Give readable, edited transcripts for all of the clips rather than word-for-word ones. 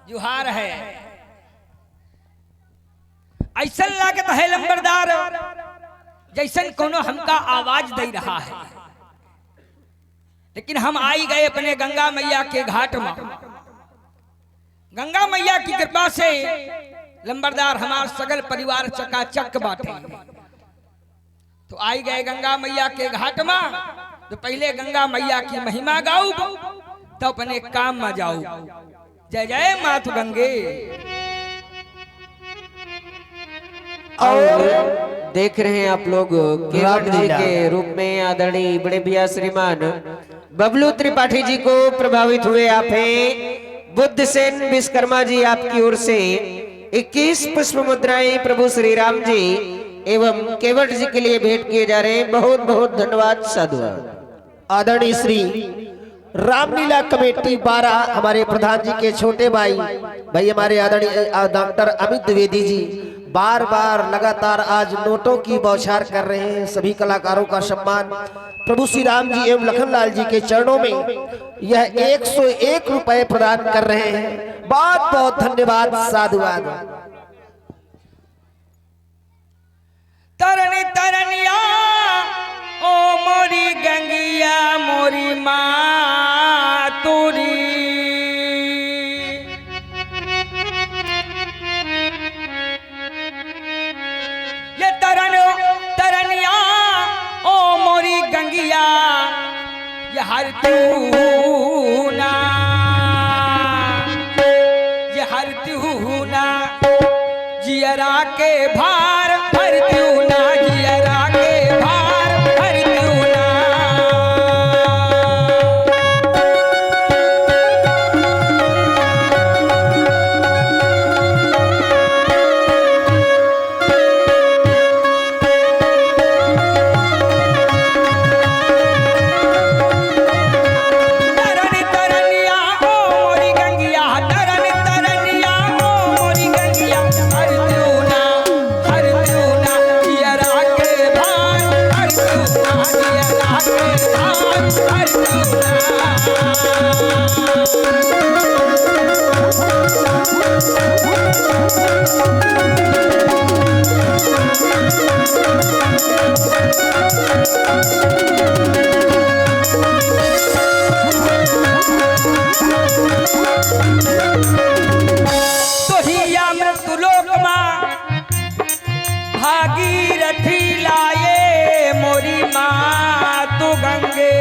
जुहार है ऐसा लागत है लंबरदार जैसन कोनो हमका आवाज दे रहा है। लेकिन हम आई गए अपने गंगा मैया के घाट में। गंगा मैया की कृपा से लंबरदार हमार सगल परिवार चकाचक बाटे। तो आई गए गंगा मैया के घाट में। तो पहले गंगा मैया की महिमा गाऊ तो अपने काम में जाऊ। जय जय मातु गंगे। और देख रहे हैं आप लोग केवट जी के रूप में आदरणीय बड़े भैया श्रीमान बबलू त्रिपाठी जी को प्रभावित हुए आप हैं। बुद्ध सेन विश्वकर्मा जी आपकी ओर से 21 पुष्प मुद्राएं प्रभु श्री राम जी एवं केवट जी के लिए भेंट किए जा रहे हैं। बहुत बहुत धन्यवाद साधुवाद। आदरणीय श्री रामलीला कमेटी 12 हमारे प्रधान जी के छोटे भाई हमारे आदरणीय डॉक्टर अमित द्विवेदी जी बार बार लगातार आज नोटों की बौछार कर रहे हैं। सभी कलाकारों का सम्मान प्रभु श्री राम जी एवं लखनलाल जी के चरणों में यह 101 रुपए प्रदान कर रहे हैं। बहुत बहुत धन्यवाद साधुवाद। तरनी तरनिया ओ मोरी गंगिया मोरी माँ तोरी ये तरनिया ओ मोरी गंगिया ये हर तूना ये हर तूना जियरा के भार हर तूना जियरा के भार हर तूना। तरनी तरनिया ओ मोरी गंगिया तरनी तरनिया ओ मोरी गंगिया हर तूना जियरा के भार हर तूना जियरा के भार हर तूना। तो हिया मृत्युलोक माँ भागीरथी लाए मोरी माँ तो गंगे।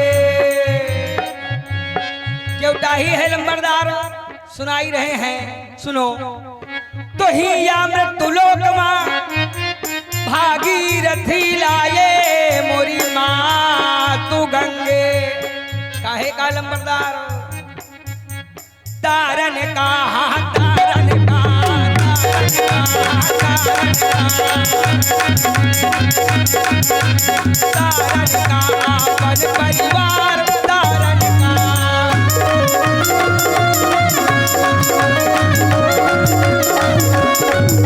केवटा ही है लंबरदार सुनाई रहे हैं सुनो। तो हिया मृत्युलोक माँ भागीरथी लाए मोरी माँ तो गंगे। काहे का लंबरदार तारन का तारन का अपन परिवार तारन का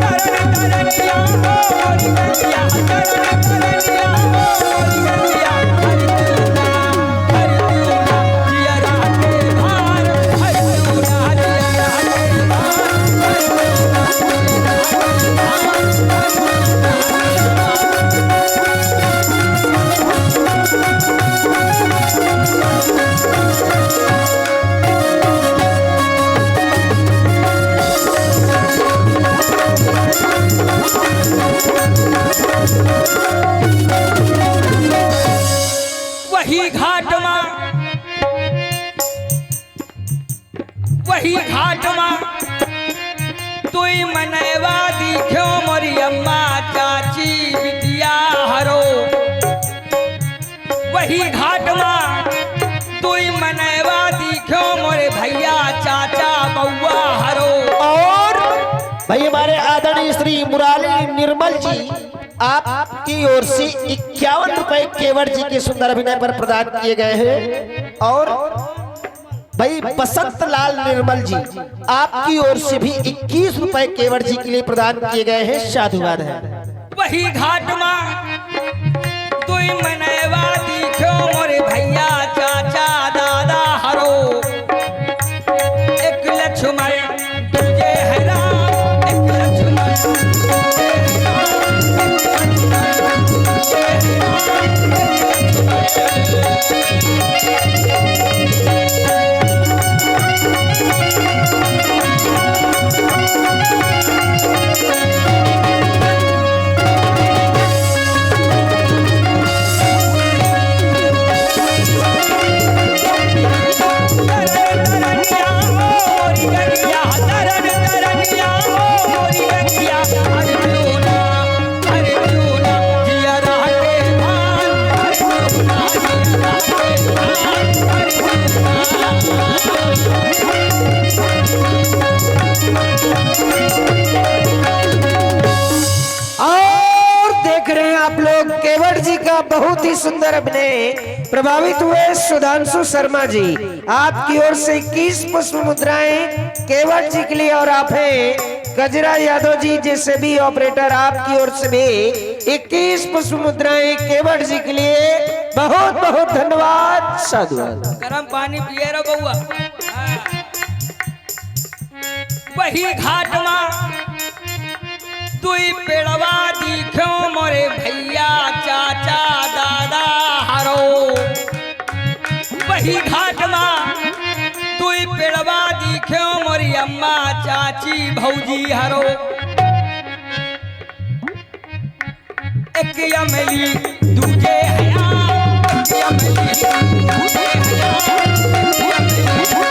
तरन तरनिया मोरी गंगिया तरन तरनिया मोरी गंगिया हर तूना जियरा के भार हर तूना जियरा के भार वही घाट माँ तुई मनैवा दिखो मोरी अम्मा चाची बिटिया हरो। वही घाट माँ तुई मनैवा दिखो मोरे भैया चाचा बउआ हरो। और भाई हमारे आदरणीय श्री मुरारी निर्मल जी आपकी ओर से 51 रुपए केवट जी के सुंदर अभिनय पर प्रदान किए गए हैं। और भाई बसंत लाल निर्मल जी आपकी ओर से भी 21 रुपए केवट जी के लिए प्रदान किए गए हैं। साधुवाद है। वही घाट माँ तुई मनैवा दिखो मोरे भैया चाचा दादा हरो। एक लक्ष्मण बहुत ही सुंदर अभिनय। प्रभावित हुए सुधांशु शर्मा जी, आपकी ओर से 21 पुष्प मुद्राएं केवट जी के लिए, और आप हैं गजरा यादव जी जैसे भी ऑपरेटर, आपकी ओर से भी 21 पुष्प मुद्राएं केवट जी के लिए। बहुत बहुत धन्यवाद, साधुवाद। गरम पानी पिए रो बउआ। वही घाट में तुई पेड़वा दिखो मोरे भैया चाचा दादा हरो। वही घाट में तुई पेड़वा दिखो मोरी अम्मा चाची भौजी हरो। एक अमली दूजे हया, एक अमली दूजे हया, एक अमली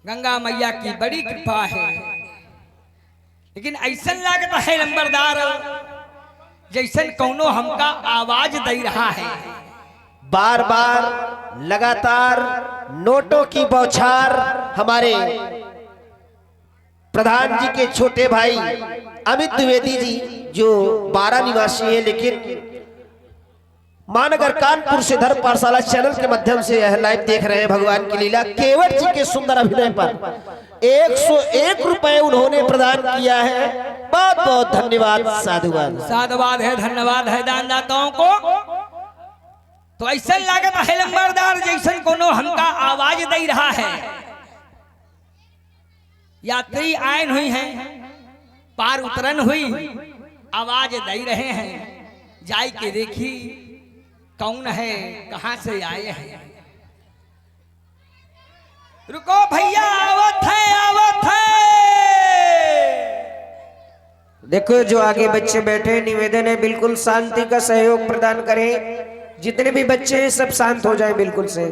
गंगा मैया की बड़ी कृपा है। लेकिन ऐसा लगता है नंबरदार जैसन कौनो हमका आवाज दे रहा है। बार बार लगातार नोटों की बौछार हमारे प्रधान जी के छोटे भाई अमित द्विवेदी जी, जो 12 निवासी है लेकिन महानगर कानपुर से धर्म पाठशाला चैनल के माध्यम से यह लाइव देख रहे हैं। भगवान की लीला केवट जी के सुंदर अभिनय पर 101 रुपए उन्होंने प्रदान किया है। बहुत बहुत धन्यवाद, साधुवाद। साधुवाद है, धन्यवाद है दानदाताओं को। तो ऐसा लागत है नंबरदार जैसन कोनो हमका आवाज दे रहा है। यात्री आयन हुई हैं, पार उतरन हुई, आवाज दे रहे हैं। जाई के देखी कौन है, कहां से आए हैं। रुको भैया, आवत है आवत है। देखो जो आगे बच्चे बैठे, निवेदन है बिल्कुल शांति का सहयोग प्रदान करें। जितने भी बच्चे हैं सब शांत हो जाएं बिल्कुल से,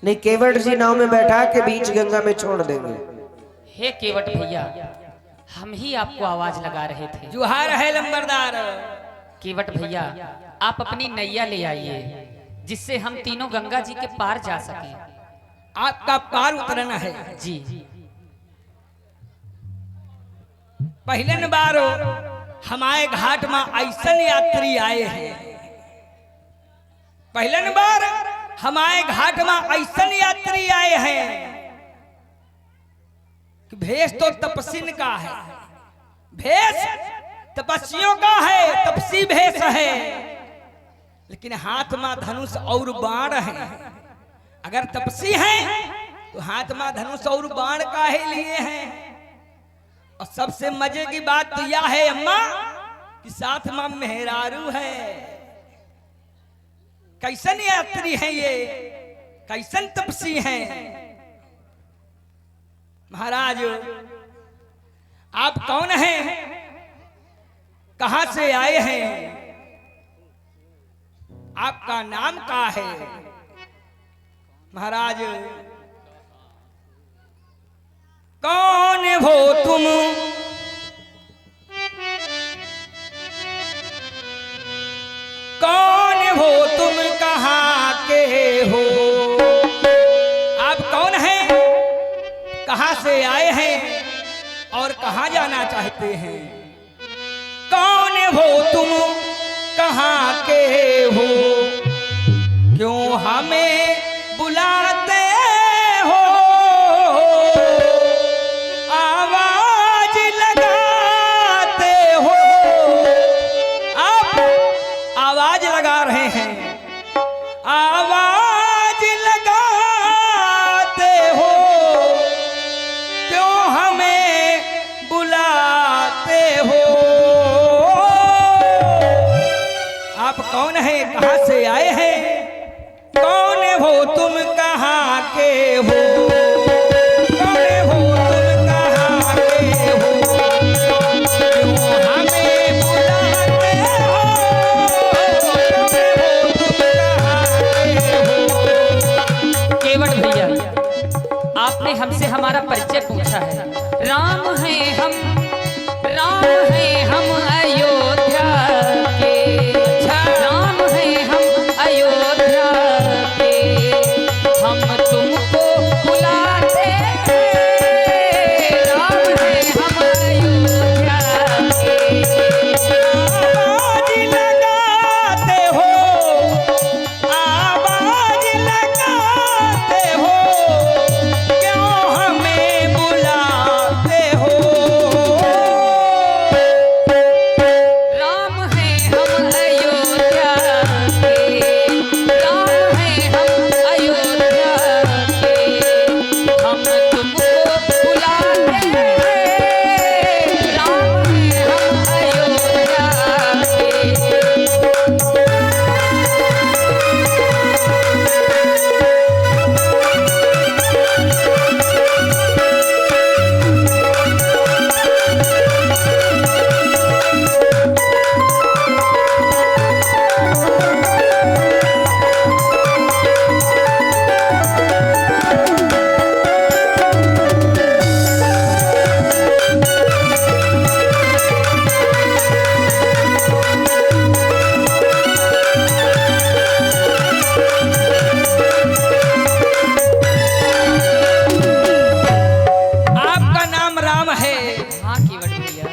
नहीं केवट जी नाव में बैठा के बीच गंगा में छोड़ देंगे। हे केवट भैया, हम ही आपको आवाज लगा रहे थे। जुहार है लंबरदार। केवट भैया, आप अपनी नैया ले आइए जिससे हम तीनों गंगा जी के पार जा सकें। आपका पार उतरना है जी। पहले न बारो हमारे घाट में ऐसा यात्री आए हैं। पहले न बार हमारे घाट में ऐसा यात्री आए हैं कि भेष तो तपस्विन का है, भेष तपस्वियों का है, तपसी भेष है, लेकिन हाथ में धनुष और बाण है। अगर तपसी हैं तो हाथ में धनुष और बाण काहे लिए हैं? और सबसे मजे की बात तो यह है अम्मा कि साथ में मेहरारू है। कैसन यात्री हैं ये, कैसन तपसी हैं? महाराज आप कौन हैं, कहां से आए हैं, आपका नाम क्या है? महाराज कौन हो तुम, कौन हो तुम, कहां के हो? आप कौन हैं, कहां से आए हैं और कहां जाना चाहते हैं? कौन हो तुम, कहां के हो? क्यों हमें बुलाते हो, आवाज लगाते हो? आप आवाज लगा रहे हैं, आवाज लगाते हो, क्यों हमें बुलाते हो? आप कौन हैं, कहां से आए हैं, कौन हो तुम, कहां के हो? कौन हो तुम, कहां के हो? क्यों हमें बुलाते हो, कौन हो तुम, कहां के हो? केवट भैया, आपने हमसे हमारा परिचय पूछा है। राम है हम, राम है हम अयोध्या के, राम है हम अयोध्या के, हम तुमको बुलाते हैं, राम है हम अयोध्या के। आवाज लगाते हो, आवाज लगाते हो, क्यों हमें बुलाते हो? राम है हम अयोध्या के, राम है हम अयोध्या के, हम तुमको बुलाते हैं, राम है हम अयोध्या के। आपका नाम राम है हाँ केवट भैया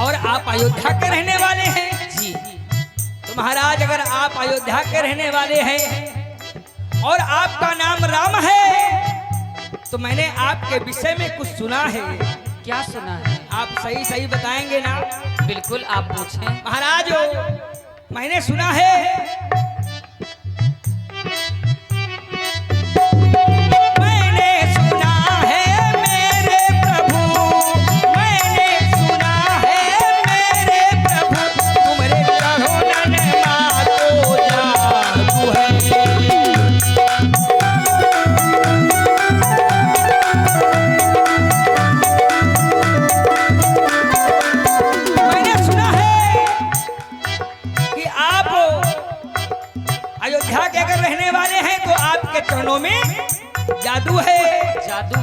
और आप अयोध्या के रहने वाले हैं। जी, तो महाराज अगर आप अयोध्या के रहने वाले हैं और आपका नाम राम है, तो मैंने आपके विषय में कुछ सुना है। क्या सुना है? आप सही सही बताएंगे ना? बिल्कुल, आप पूछें। महाराज मैंने सुना है मैंने सुना है मेरे प्रभु, मैंने सुना है मेरे प्रभु, तुम्हारे चरणों में मातो जादू है। मैंने सुना है कि आप अयोध्या के अगर रहने वाले हैं तो आपके चरणों में जादू है। जादू?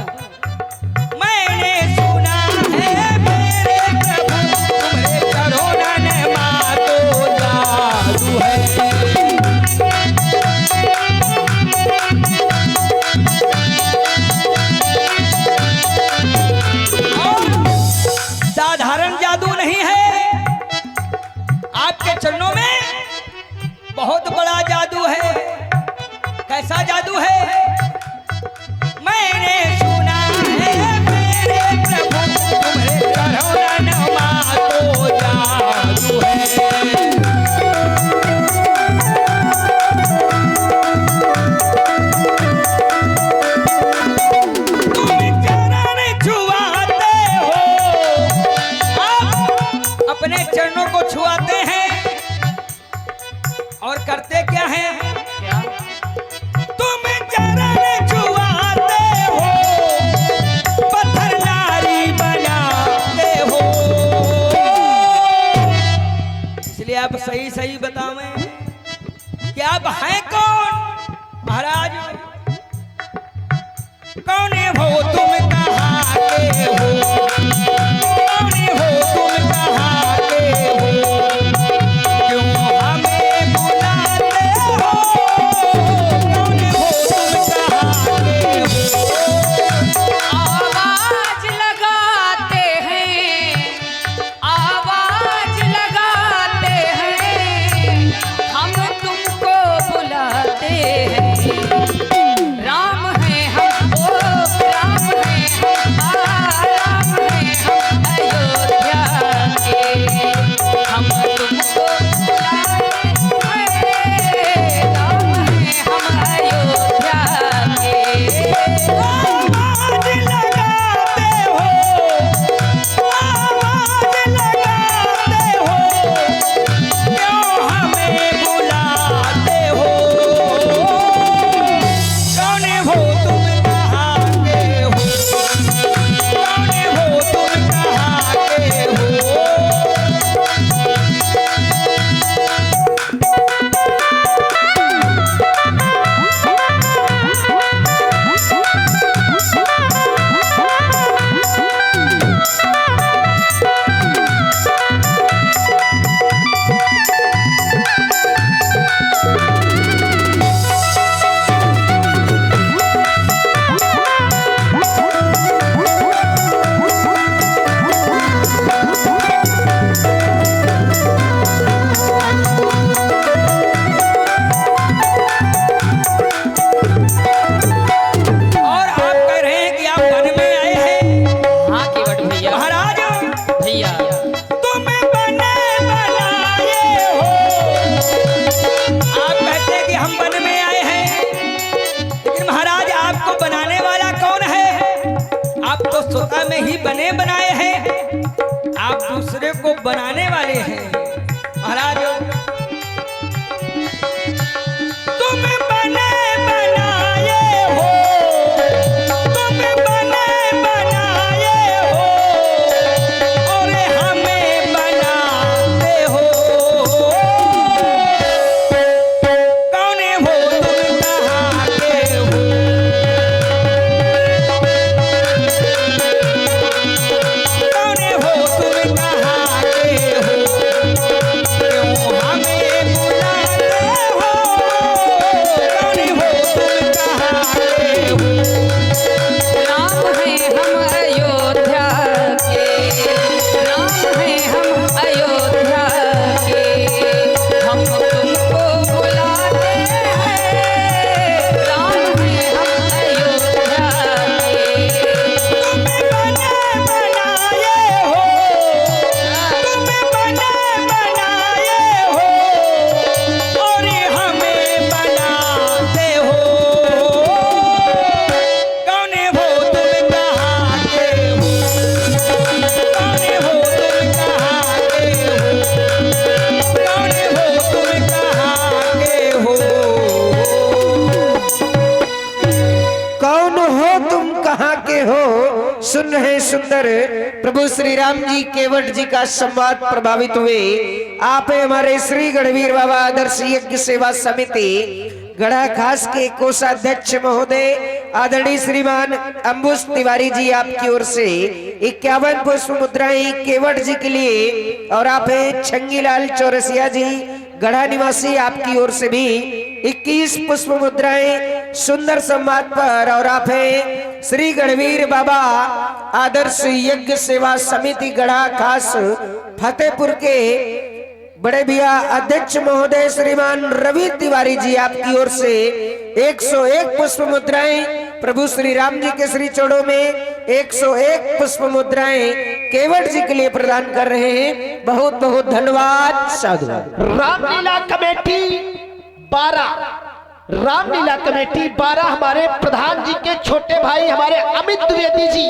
मैंने सुना है मेरे प्रभु, तुम्हारे चरणों में मातो जादू है। और साधारण जादू नहीं है, आपके चरणों में बहुत बड़ा जादू है। कैसा जादू है? मैंने सुना है मेरे सही बतावें कि आप हैं कौन महाराज? कौन हो तुम कहाँ के हो? कौन हो तुम कहाँ के हो? क्यों हमें बुलाते हो? कौन हो तुम कहाँ के हो? आवाज लगाते हैं, आवाज लगाते हैं, हम तुमको बुलाते हैं। राम है हम, ओ राम है हम, राम है हम अयोध्या के, हम तुमको बुलाते हैं। राम है हम अयोध्या के। आवाज लगाते हो, आवाज लगाते हो, क्यों हमें बुलाते हो? कौन हो तुम कहाँ के हो? कौन हो तुम कहाँ के हो? और आप कह रहे हैं कि आप वन में आए हैं हाँ केवट भैया, महाराज। भैया तुम बने बनाए हो। आप कहते हैं कि हम वन में आए हैं, लेकिन महाराज आपको बनाने वाला कौन है? आप तो स्वतः में ही बने बनाए हैं, आप दूसरे को बनाने वाले हैं महाराज। तुम बने बनाए हो, तुम बने बनाए हो, और हमें बनाते हो। कौन हो तुम कहाँ के हो? कौन हो तुम कहाँ के हो? क्यों हमें बुलाते हो? कौन हो तुम कहाँ के हो? राम है हम अयोध्या के, राम है हम अयोध्या के, हम तुमको बुलाते हैं। राम है हम अयोध्या के। तुम बने बनाए हो, तुम बने बनाए हो, और हमें बनाते हो। कौन हो तुम कहाँ के हो? कौन हो तुम कहाँ के हो? कौन हो तुम कहाँ के हो? कौन हो तुम कहाँ के हो? सुन रहे सुंदर प्रभु श्री राम जी केवट जी का संवाद प्रभावित हुए। आप हैं हमारे श्री गढ़वीर बाबा आदर्श यज्ञ सेवा समिति गढ़ा खास के कोषाध्यक्ष महोदय आदरणीय श्रीमान अंबुज तिवारी जी आपकी ओर से 51 पुष्प मुद्राएं केवट जी के लिए, और आप हैं छंगीलाल चौरसिया जी गढ़ा निवासी आपकी ओर से भी 21 पुष्प मुद्राएं सुंदर संवाद पर, और आप हैं श्री गढ़वीर बाबा आदर्श यज्ञ सेवा समिति गढ़ा खास फतेहपुर के बड़े भैया अध्यक्ष महोदय श्रीमान रवि तिवारी जी आपकी ओर से 101 पुष्प मुद्राएं प्रभु श्री राम जी के श्री चरणों में 101 पुष्प मुद्राएं केवट जी के लिए प्रदान कर रहे हैं। बहुत बहुत धन्यवाद। साधु। रामलीला कमेटी 12, रामलीला कमेटी 12 हमारे प्रधान जी के छोटे भाई हमारे अमित द्विवेदी जी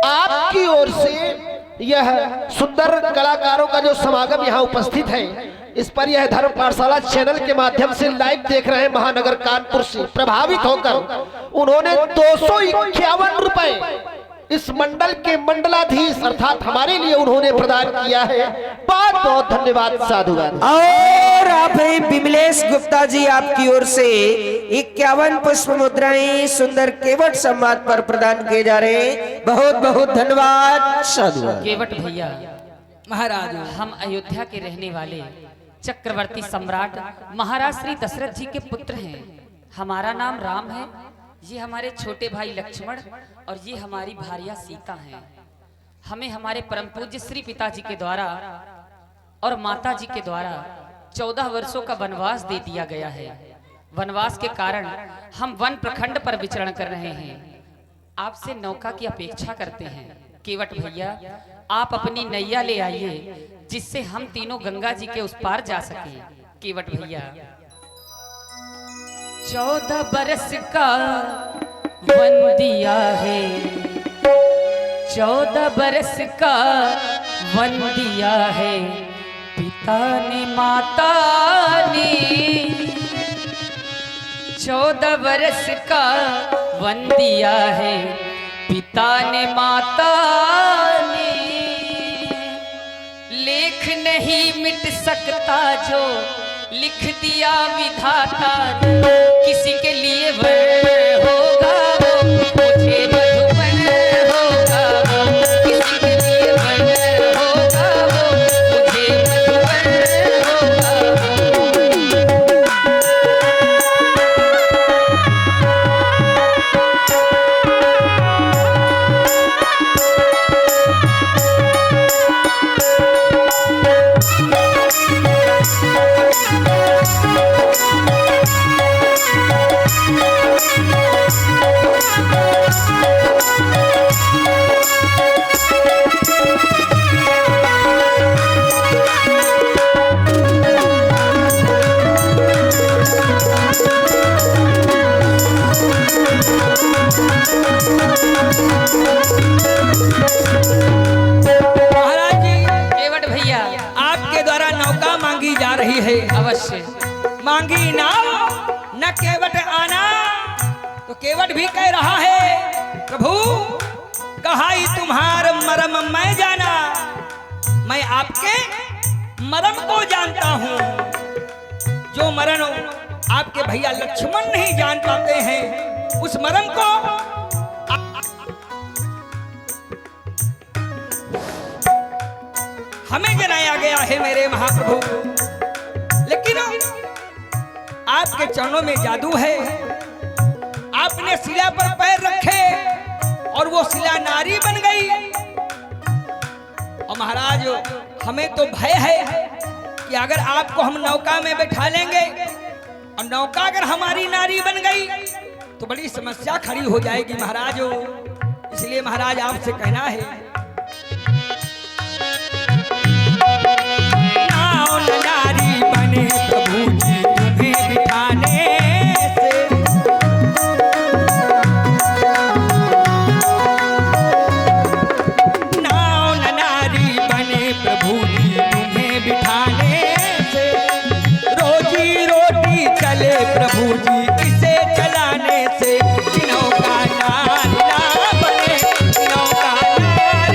आपकी ओर से यह सुंदर कलाकारों का जो समागम यहाँ उपस्थित है, इस पर यह धर्म पाठशाला चैनल के माध्यम से लाइव देख रहे हैं महानगर कानपुर से प्रभावित होकर उन्होंने 251 रुपए इस मंडल के मंडलाधीश अर्थात हमारे लिए उन्होंने प्रदान किया है। बहुत बहुत धन्यवाद साधुवाद। और आप हैं विमलेश गुप्ता जी, आपकी ओर से 51 पुष्प मुद्राएं सुंदर केवट संवाद पर प्रदान किए जा रहे हैं। बहुत बहुत धन्यवाद साधुवाद। केवट भैया, महाराज हम अयोध्या के रहने वाले चक्रवर्ती सम्राट महाराज श्री दशरथ जी के पुत्र हैं। हमारा नाम राम है, ये हमारे छोटे भाई लक्ष्मण और ये हमारी भार्या सीता हैं। हमें हमारे परम पूज्य श्री पिताजी के द्वारा और माता जी के द्वारा 14 वर्षों का वनवास दे दिया गया है। वनवास के कारण हम वन प्रखंड पर विचरण कर रहे हैं। आपसे नौका की अपेक्षा करते हैं। केवट भैया, आप अपनी नैया ले आइए जिससे हम तीनों गंगा जी के उस पार जा सके। केवट भैया, 14 बरस का वन दिया है, 14 बरस का वन दिया है पिता ने माता ने। 14 बरस का वन दिया है पिता ने माता ने। लेख नहीं मिट सकता जो लिख दिया विधाता ने। किसी के लिए वन होगा वो मुझे मधुबन होगा वो। किसी के लिए वन होगा वो मुझे मधुबन होगा वो। महाराज जी, केवट भैया, आपके द्वारा नौका मांगी जा रही है। अवश्य। मांगी नाव न केवट आना, तो केवट भी कह रहा है प्रभु कहाई तुम्हार मरम मैं जाना। मैं आपके मरम को जानता हूँ, जो मरण आपके भैया लक्ष्मण नहीं जान पाते हैं, उस मरम को हमें जनाया गया है मेरे महाप्रभु। लेकिन आपके चरणों में जादू है। आपने शिला पर पैर रखे और वो शिला नारी बन गई। और महाराज, हमें तो भय है कि अगर आपको हम नौका में बैठा लेंगे और नौका अगर हमारी नारी बन गई तो बड़ी समस्या खड़ी हो जाएगी महाराज। इसलिए महाराज आपसे कहना है, नाव न नारी बने प्रभु जी तुम्हें बिठाने से। नाव न नारी बने प्रभु जी तुम्हें बिठाने से। रोजी रोटी चले प्रभु जी इसे चलाने से। नौका नारी ना बने, नौका नारी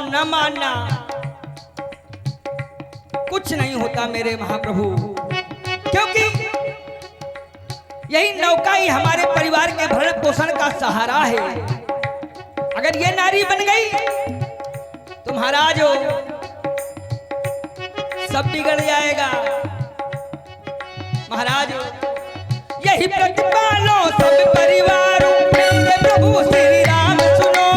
न मानना, कुछ नहीं होता मेरे महाप्रभु, क्योंकि यही नौका ही हमारे परिवार के भरण पोषण का सहारा है। अगर ये नारी बन गई तो महाराज हो सब बिगड़ जाएगा। महाराज हो यही प्रतिपालो सब परिवारों मेरे प्रभु श्री राम सुनो।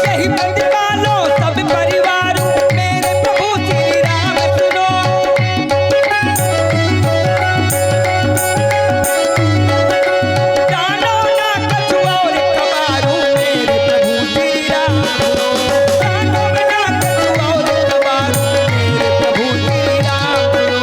यही प्रतिपालो सब परिवारों मेरे प्रभु श्री राम सुनो। जानो ना कछु और कबारू मेरे प्रभु श्री राम सुनो। जानो ना कछु और कबारू मेरे प्रभु श्री राम सुनो।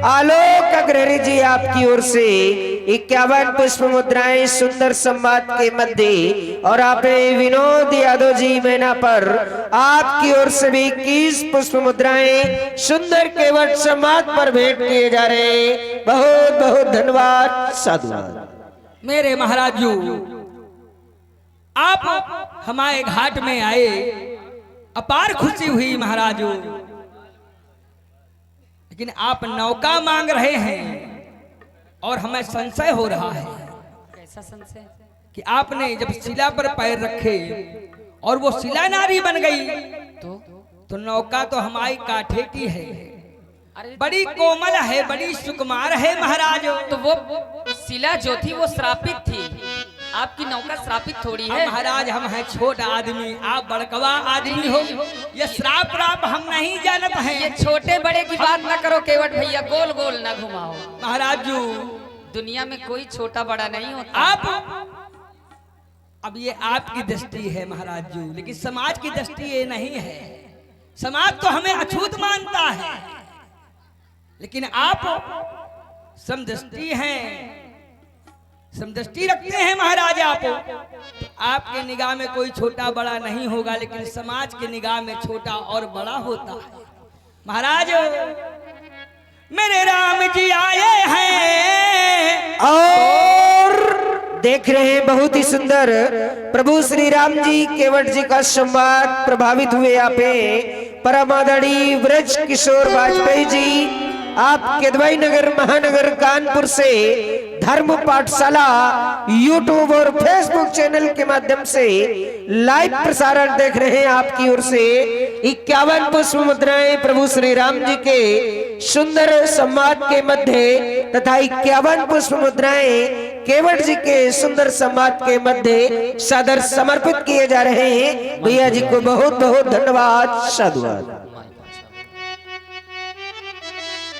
आलोक अग्रहरी जी आपकी ओर से 51 पुष्प मुद्राएं सुंदर संवाद के मध्य और आपने विनोद यादव जी मैना पर आपकी ओर से भी 21 पुष्प मुद्राएं सुंदर केवट संवाद पर भेंट किए जा रहे हैं। बहुत बहुत धन्यवाद, साधुवाद। मेरे महाराज जी, आप हमारे घाट में आए, अपार खुशी हुई महाराज। लेकिन आप नौका मांग रहे हैं और हमें संशय हो रहा है। कैसा संशय? कि आपने जब शिला पर पैर रखे और वो शिला नारी बन गई तो नौका तो हमारी काठे की है, अरे बड़ी कोमल है, बड़ी सुकुमार है महाराज। तो वो शिला जो थी वो श्रापित थी, आपकी नौका श्रापित थोड़ी है। महाराज हम हैं छोटा आदमी, आप बड़कवा आदमी हो, ये श्राप राप हम नहीं जानत हैं। ये छोटे बड़े की बात ना करो केवट भैया, गोल गोल ना घुमाओ। महाराज जी, दुनिया में कोई छोटा बड़ा नहीं होता। आप अब ये आपकी दृष्टि है महाराज जी, लेकिन समाज की दृष्टि ये नहीं है। समाज तो हमें अछूत मानता है, लेकिन आप समदृष्टि हैं, समदृष्टि रखते हैं महाराज। आप तो आपके निगाह में कोई छोटा बड़ा नहीं होगा, लेकिन समाज के निगाह में छोटा और बड़ा होता है। महाराज, मेरे राम जी आए हैं और देख रहे हैं बहुत ही सुंदर प्रभु श्री राम जी केवट जी का संवाद प्रभावित हुए आप परम आदरणीय ब्रज किशोर वाजपेयी जी आप केदवाई नगर महानगर कानपुर से धर्म पाठशाला यूट्यूब और फेसबुक चैनल के माध्यम से लाइव प्रसारण देख रहे हैं। आपकी ओर से 51 पुष्प मुद्राएं प्रभु श्री राम जी के सुंदर संवाद के मध्य तथा 51 पुष्प मुद्राएं केवट जी के सुंदर संवाद के मध्य सादर समर्पित किए जा रहे हैं। भैया जी को बहुत बहुत धन्यवाद, साधुवाद।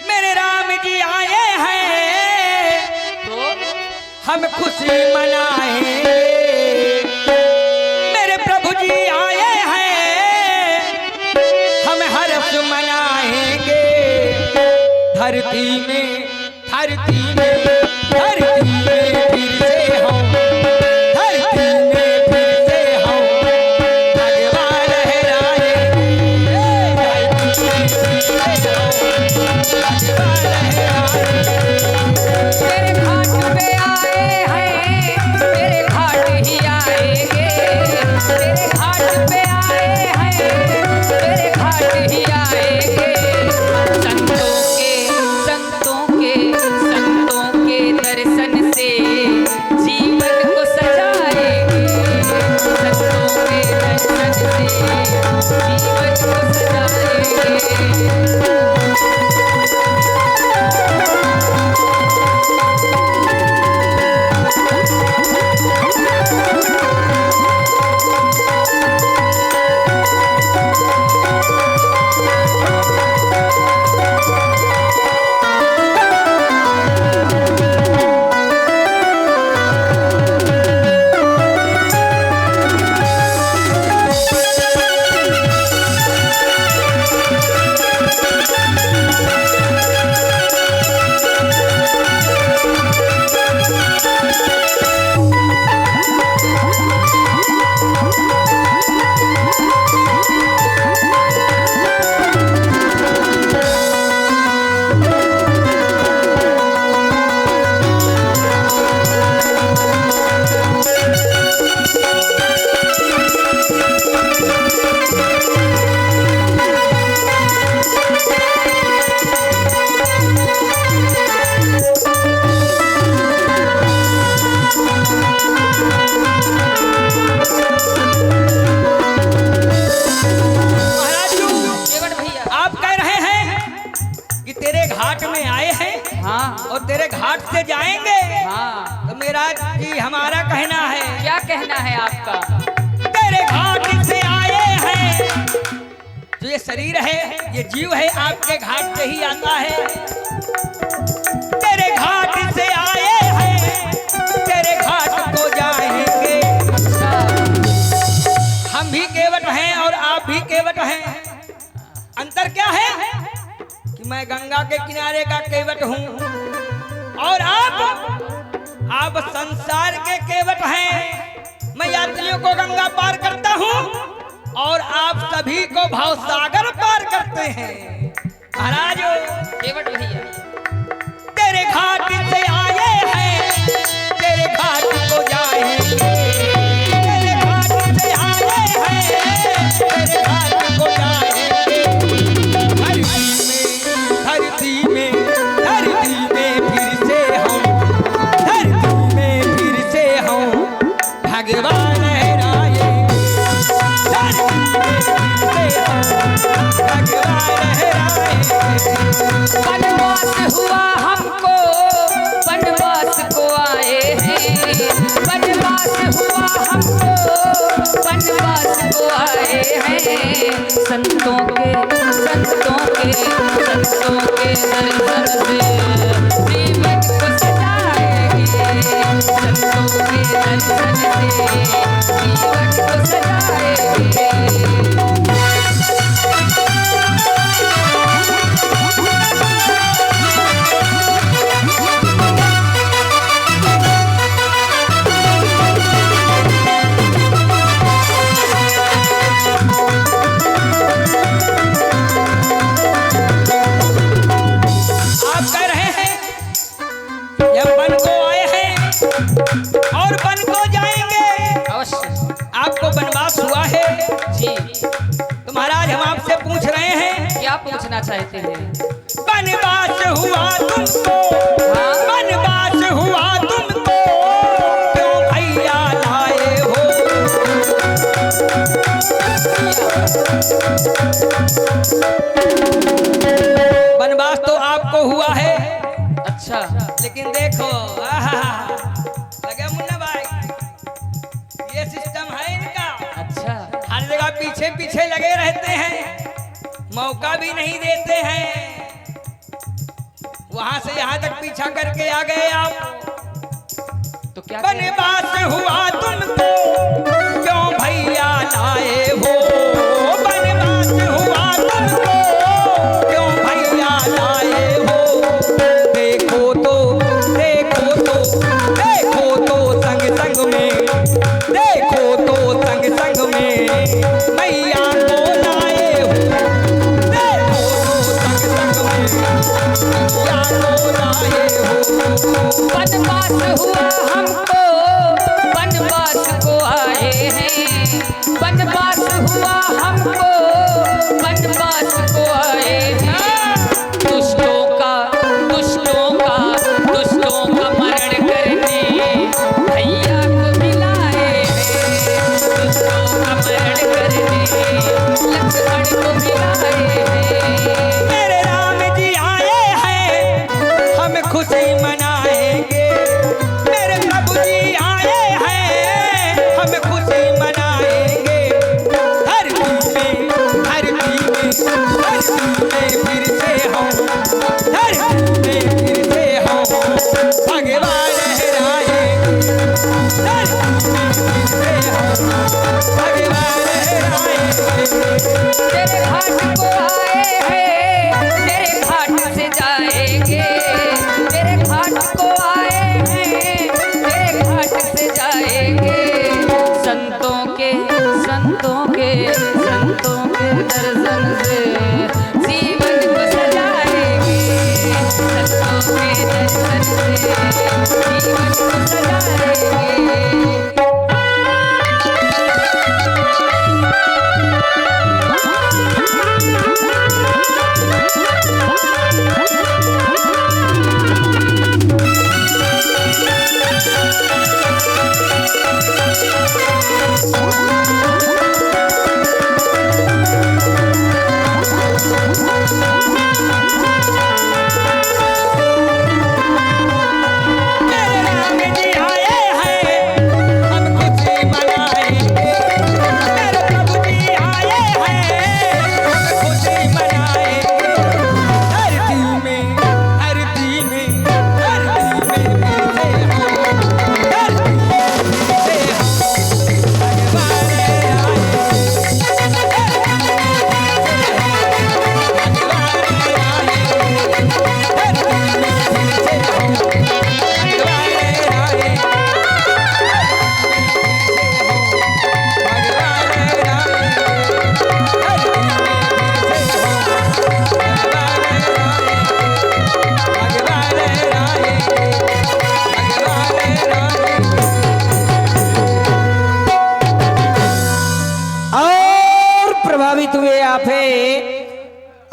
मेरे राम जी आए हैं तो हम खुशी मनाएंगे। मेरे प्रभु जी आए हैं, हम हर्ष मनाएंगे। धरती में फिर से हम, धरती में फिर से हम भगवान लहराएंगे। मेरे घाट पे आए हैं, मेरे घाट ही आएंगे। मेरे घाट पे आए हैं, मेरे घाट ही आएंगे। संतों के दर्शन से जीवन को सजाएंगे। संतों के दर्शन से जीवन को सजाएंगे। और तेरे घाट से जाएंगे। हाँ। तो मेरा जी हमारा कहना है। क्या कहना है आपका? तेरे घाट से आए हैं, जो ये शरीर है, ये जीव है, आपके घाट से ही आता है। तेरे घाट से आए हैं, तेरे घाट को जाएंगे। हम भी केवट हैं और आप भी केवट हैं। अंतर क्या है कि मैं गंगा के किनारे का केवट हूँ और आप संसार के केवट हैं। मैं यात्रियों को गंगा पार करता हूँ और आप सभी को भवसागर पार करते हैं। महाराज केवट भैया तेरे घाट से आए हैं, तेरे घाट को जाएंगे। तेरे घाट से आए हैं, तेरे घाट को जाएंगे। धरती में फिर से हम, धरती में फिर से हम भगवान लहराएंगे। धरती में फिर से हम भगवान लहराएंगे। वनवास हुआ हमको, वनवास को आए हैं। वनवास हुआ हमको, वनवास को आए हैं। संतों के दर्शन से जीवन को सजाएंगे। संतों के दर्शन से जीवन को सजाएंगे। पूछना चाहते हैं वनवास हुआ तुमको, हाँ? वनवास हुआ तुमको, क्यों भैया लाए हो। वनवास तो आपको हुआ है। अच्छा लेकिन देखो लगे मुन्ना भाई, ये सिस्टम है इनका। अच्छा हर जगह पीछे पीछे लगे रहते हैं, मौका भी नहीं देते हैं। वहां से यहाँ तक पीछा करके आ गए आप। तो क्या वनवास हुआ तुमको, क्यों भैया लाए हो। वनवास हुआ तुमको, क्यों भैया लाए हो। देखो तो देखो तो देखो तो संग संग में, देखो तो संग संग में मैया को लाए हो। वनवास हुआ हमको, वनवास को आए हैं। वनवास हुआ हमको, वनवास को आए हैं। दुष्टों का मरण करने भैया को मिलाए हैं। दुष्टों का मरण करने लक्ष्मण को मिलाए हैं। मेरे राम जी आए हैं, हम खुशी मनाएंगे। मेरे प्रभु जी आए हैं, हम खुशी मनाएंगे। धरती में फिर से हम, धरती में फिर से हम भगवान लहराएंगे। धरती में फिर से हम भगवान लहराएंगे। तेरे घाट को आए हैं, तेरे घाट से जाएंगे। तेरे घाट को आए हैं, तेरे घाट से जाएंगे। संतों के दर्शन से जीवन को सजाएंगे। संतों के दर्शन से जीवन को सजाएंगे। मेरे राम जी आए हैं,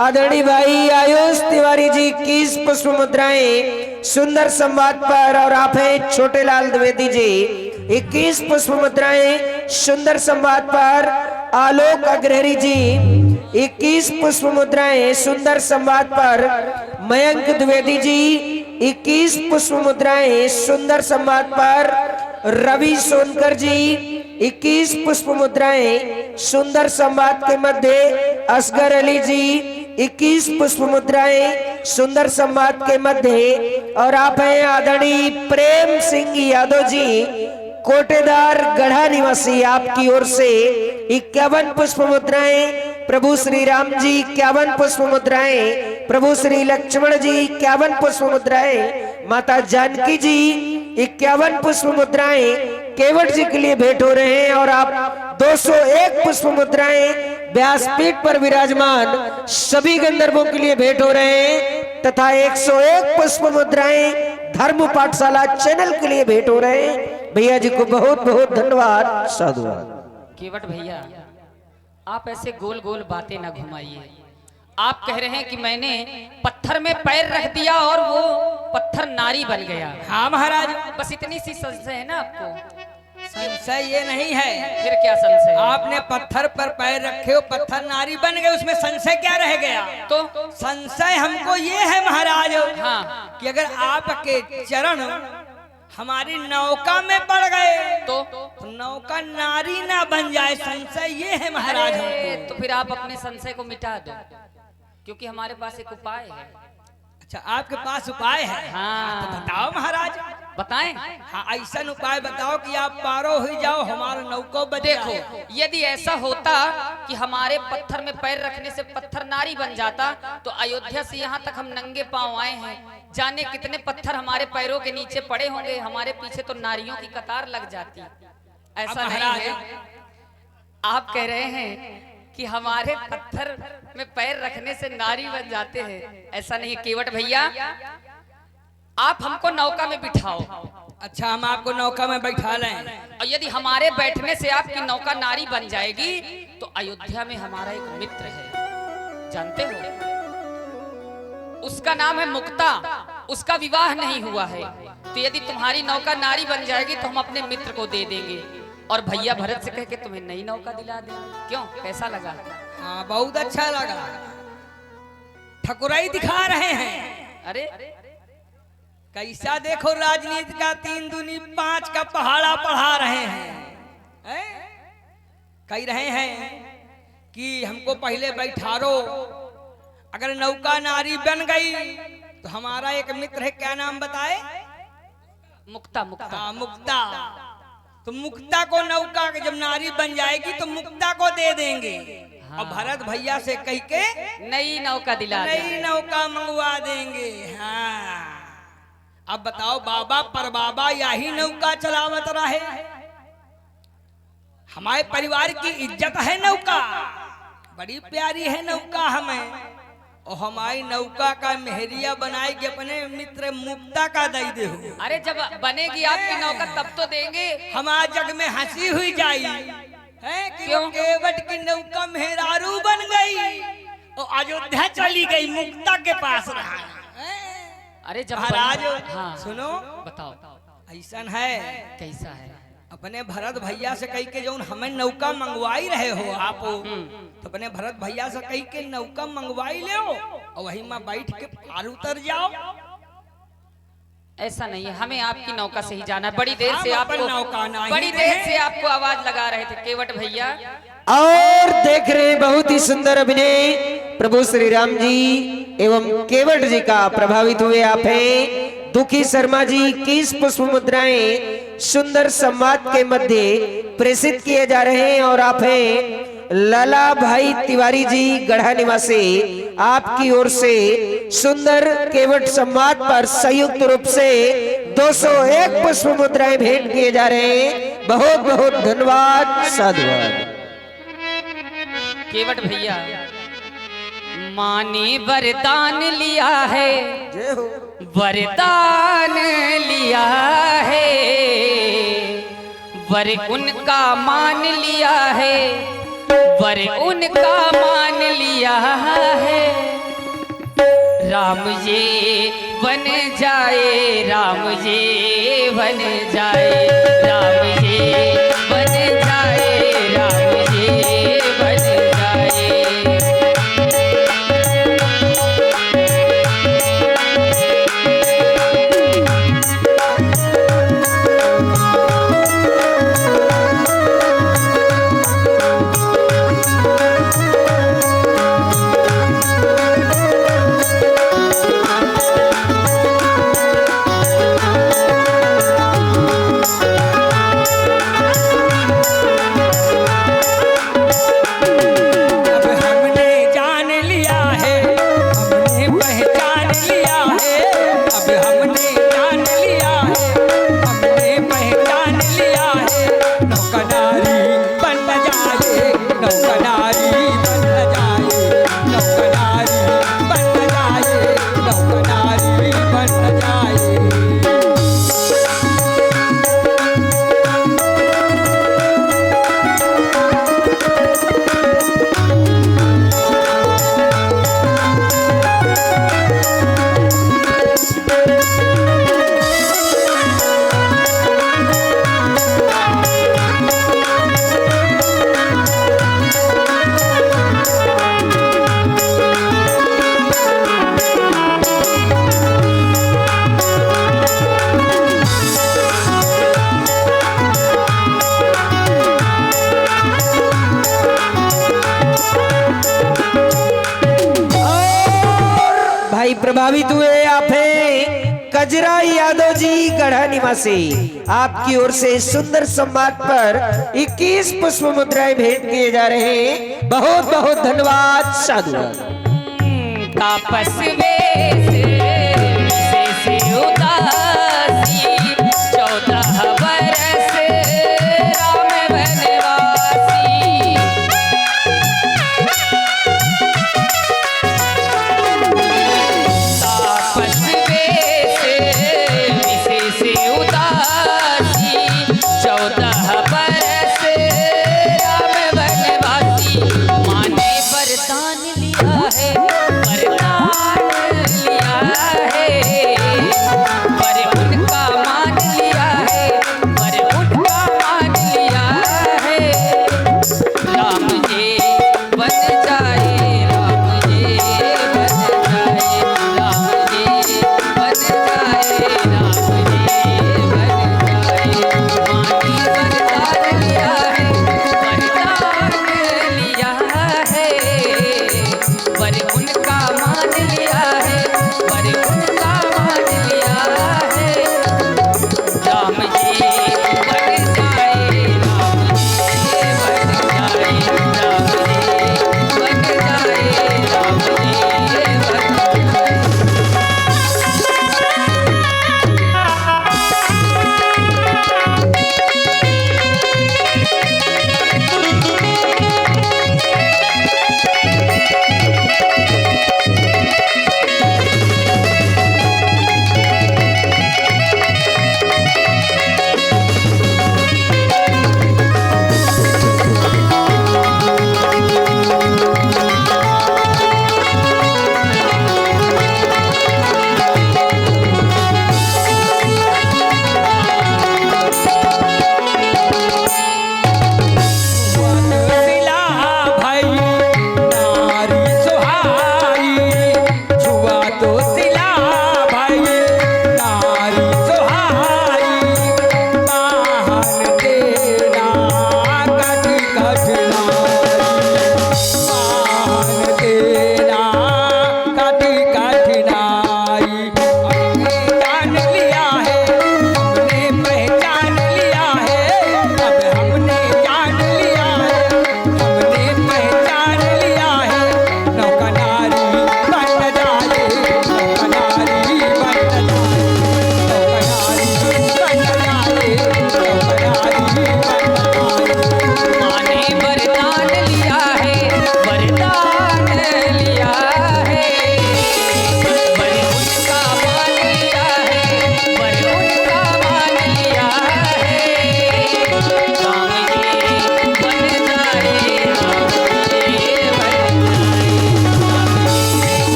आदरणीय भाई आयुष तिवारी जी 21 पुष्प मुद्राएं सुंदर संवाद पर, और आप हैं छोटेलाल द्विवेदी जी 21 पुष्प मुद्राएं सुंदर संवाद पर। आलोक अग्रहरी जी 21 पुष्प मुद्राएं सुंदर संवाद पर। मयंक द्विवेदी जी 21 पुष्प मुद्राएं सुंदर संवाद पर। रवि सोनकर जी 21 पुष्प मुद्राएं सुंदर संवाद के मध्य। असगर अली जी 21 पुष्प मुद्राएं सुंदर संवाद के मध्य। और आप हैं आदरणीय प्रेम सिंह यादव जी कोटेदार गढ़ा निवासी, आपकी ओर से 51 पुष्प मुद्राएं। प्रभु श्री राम जी 51 पुष्प मुद्राएं। प्रभु श्री लक्ष्मण जी 51 पुष्प मुद्राएं। माता जानकी जी 51 पुष्प मुद्राएं केवट जी के लिए भेंट हो रहे हैं। और आप 201 पुष्प मुद्राएं व्यासपीठ पर विराजमान सभी गंधर्वों के लिए भेंट हो रहे हैं, तथा 101 पुष्प मुद्राएं धर्म पाठशाला चैनल के लिए भेंट हो रहे हैं। भैया जी को बहुत बहुत धन्यवाद, साधुवाद। केवट भैया, आप ऐसे गोल गोल बातें ना घुमाइए। आप कह रहे हैं कि मैंने पत्थर में पैर रख दिया और वो पत्थर नारी बन गया। हाँ महाराज, बस इतनी सी संशय है ना आपको? संशय ये नहीं है। फिर क्या संशय? आपने पत्थर पर पैर रखे हो, पत्थर नारी बन गए, उसमें संशय क्या रह गया? तो संशय हमको ये है महाराज, हाँ, कि अगर आपके चरण हमारी नौका में पड़ गए तो नौका नारी ना बन जाए, संशय ये है महाराज हमको। तो फिर आप अपने संशय को मिटा दो, क्योंकि हमारे पास एक उपाय है। अच्छा, आपके पास उपाय है? हाँ, तो बताओ महाराज। बताएं? हाँ, ऐसा उपाय बताओ कि आप पारो हो जाओ, हमारा नौको बच जाए। देखो, यदि ऐसा होता कि हमारे पत्थर में पैर रखने से पत्थर नारी बन जाता, तो अयोध्या से यहाँ तक हम नंगे पांव आए हैं, जाने कितने पत्थर हमारे पैरों के नीचे पड़े होंगे, हमारे पीछे तो नारियों की कतार लग जाती। ऐसा नहीं है। आप कह रहे हैं कि हमारे पत्थर में पैर रखने से नारी बन जाते हैं, ऐसा नहीं। केवट भैया, आप हमको नौका में बिठाओ। अच्छा, हम आपको नौका में बैठा लें, और यदि हमारे बैठने से आपकी नौका नारी बन जाएगी, तो अयोध्या में हमारा एक मित्र है, जानते हो? उसका नाम है मुक्ता, उसका विवाह नहीं हुआ है। तो यदि तुम्हारी नौका नारी बन जाएगी तो हम अपने मित्र को दे देंगे, और भैया भरत से कह के तुम्हें नई नौका दिला देंगे। क्यों, कैसा लगा? हाँ, बहुत अच्छा लगा। ठकुराई दिखा रहे हैं। अरे कैसा देखो, राजनीति का 3 दूनी 5 का पहाड़ा पढ़ा रहे हैं। कह रहे हैं कि हमको पहले बैठारो, अगर नौका नारी बन गई तो हमारा एक मित्र है, क्या नाम बताए? मुक्ता। मुक्ता, हाँ, मुक्ता। तो मुक्ता को नौका जब नारी बन जाएगी तो मुक्ता को दे देंगे। हाँ। और भरत भैया से कह के नई नौका दिला देंगे, नई नौका मंगवा देंगे। हाँ, अब बताओ बाबा पर बाबा यही नौका चलावत रहे। हमारे परिवार की इज्जत है नौका, बड़ी प्यारी है नौका हमें, और हमारी नौका का मेहरिया बनाएगी अपने मित्र मुक्ता का दे दे। अरे जब बनेगी आपकी नौका तब तो देंगे। हमारे जग में हंसी हुई जाई है कि क्यों? केवट की नौका मेहरारू बन गई और अयोध्या चली गई, मुक्ता के पास रहा। अरे जब महाराज, हाँ, सुनो, बताओ ऐसा है। कैसा है? अपने भरत भैया से कह के जो हमें नौका मंगवाई रहे हो आप, तो अपने भरत भैया से कह के नौका मंगवाई ले और वहीं में बैठ के पार उतर जाओ। ऐसा नहीं है, हमें आपकी नौका से ही जाना है। बड़ी देर से हम आपको अपन नौका नहीं बड़ी देर से आपको आवाज लगा रहे थे केवट भैया। और देख रहे हैं बहुत ही सुंदर अभिनय प्रभु श्री राम जी एवं केवट जी का। प्रभावित हुए आप हैं दुखी शर्मा जी 21 पुष्प मुद्राएं सुंदर संवाद के मध्य प्रेषित किए जा रहे हैं। और आप हैं लाला भाई तिवारी जी गढ़ा निवासी, आपकी ओर से सुंदर केवट संवाद पर संयुक्त रूप से 201 पुष्प मुद्राएं भेंट किए जा रहे हैं। बहुत बहुत धन्यवाद, साधुवाद। केवट भैया, माँ ने वरदान लिया है, वरदान लिया है, वर उनका मान लिया है, वर उनका मान लिया है। राम जी बन जाए, राम जी बन जाए, राम जी बन जाए, राम जी बन जाए। अब हमने जान लिया है, हमने पहचान लिया है, अब हमने जान लिया है, हमने पहचान लिया है। नौका नारी बन जाए, नौका नारी बन जाए, नौका नारी बन जाए, नौका नारी बन जाए। भाई प्रभावित हुए आप हैं कजरा यादव जी गढ़ा निवासी, आपकी ओर से सुंदर संवाद पर 21 पुष्प मुद्राएं भेंट किए जा रहे हैं। बहुत बहुत धन्यवाद, साधुवाद। तापस वेश से उदासी 14 बरस राम वनवासी। तापस वेश से उदासी 14 बरस राम वनवासी। माँ ने वरदान लिया है, वरदान लिया है,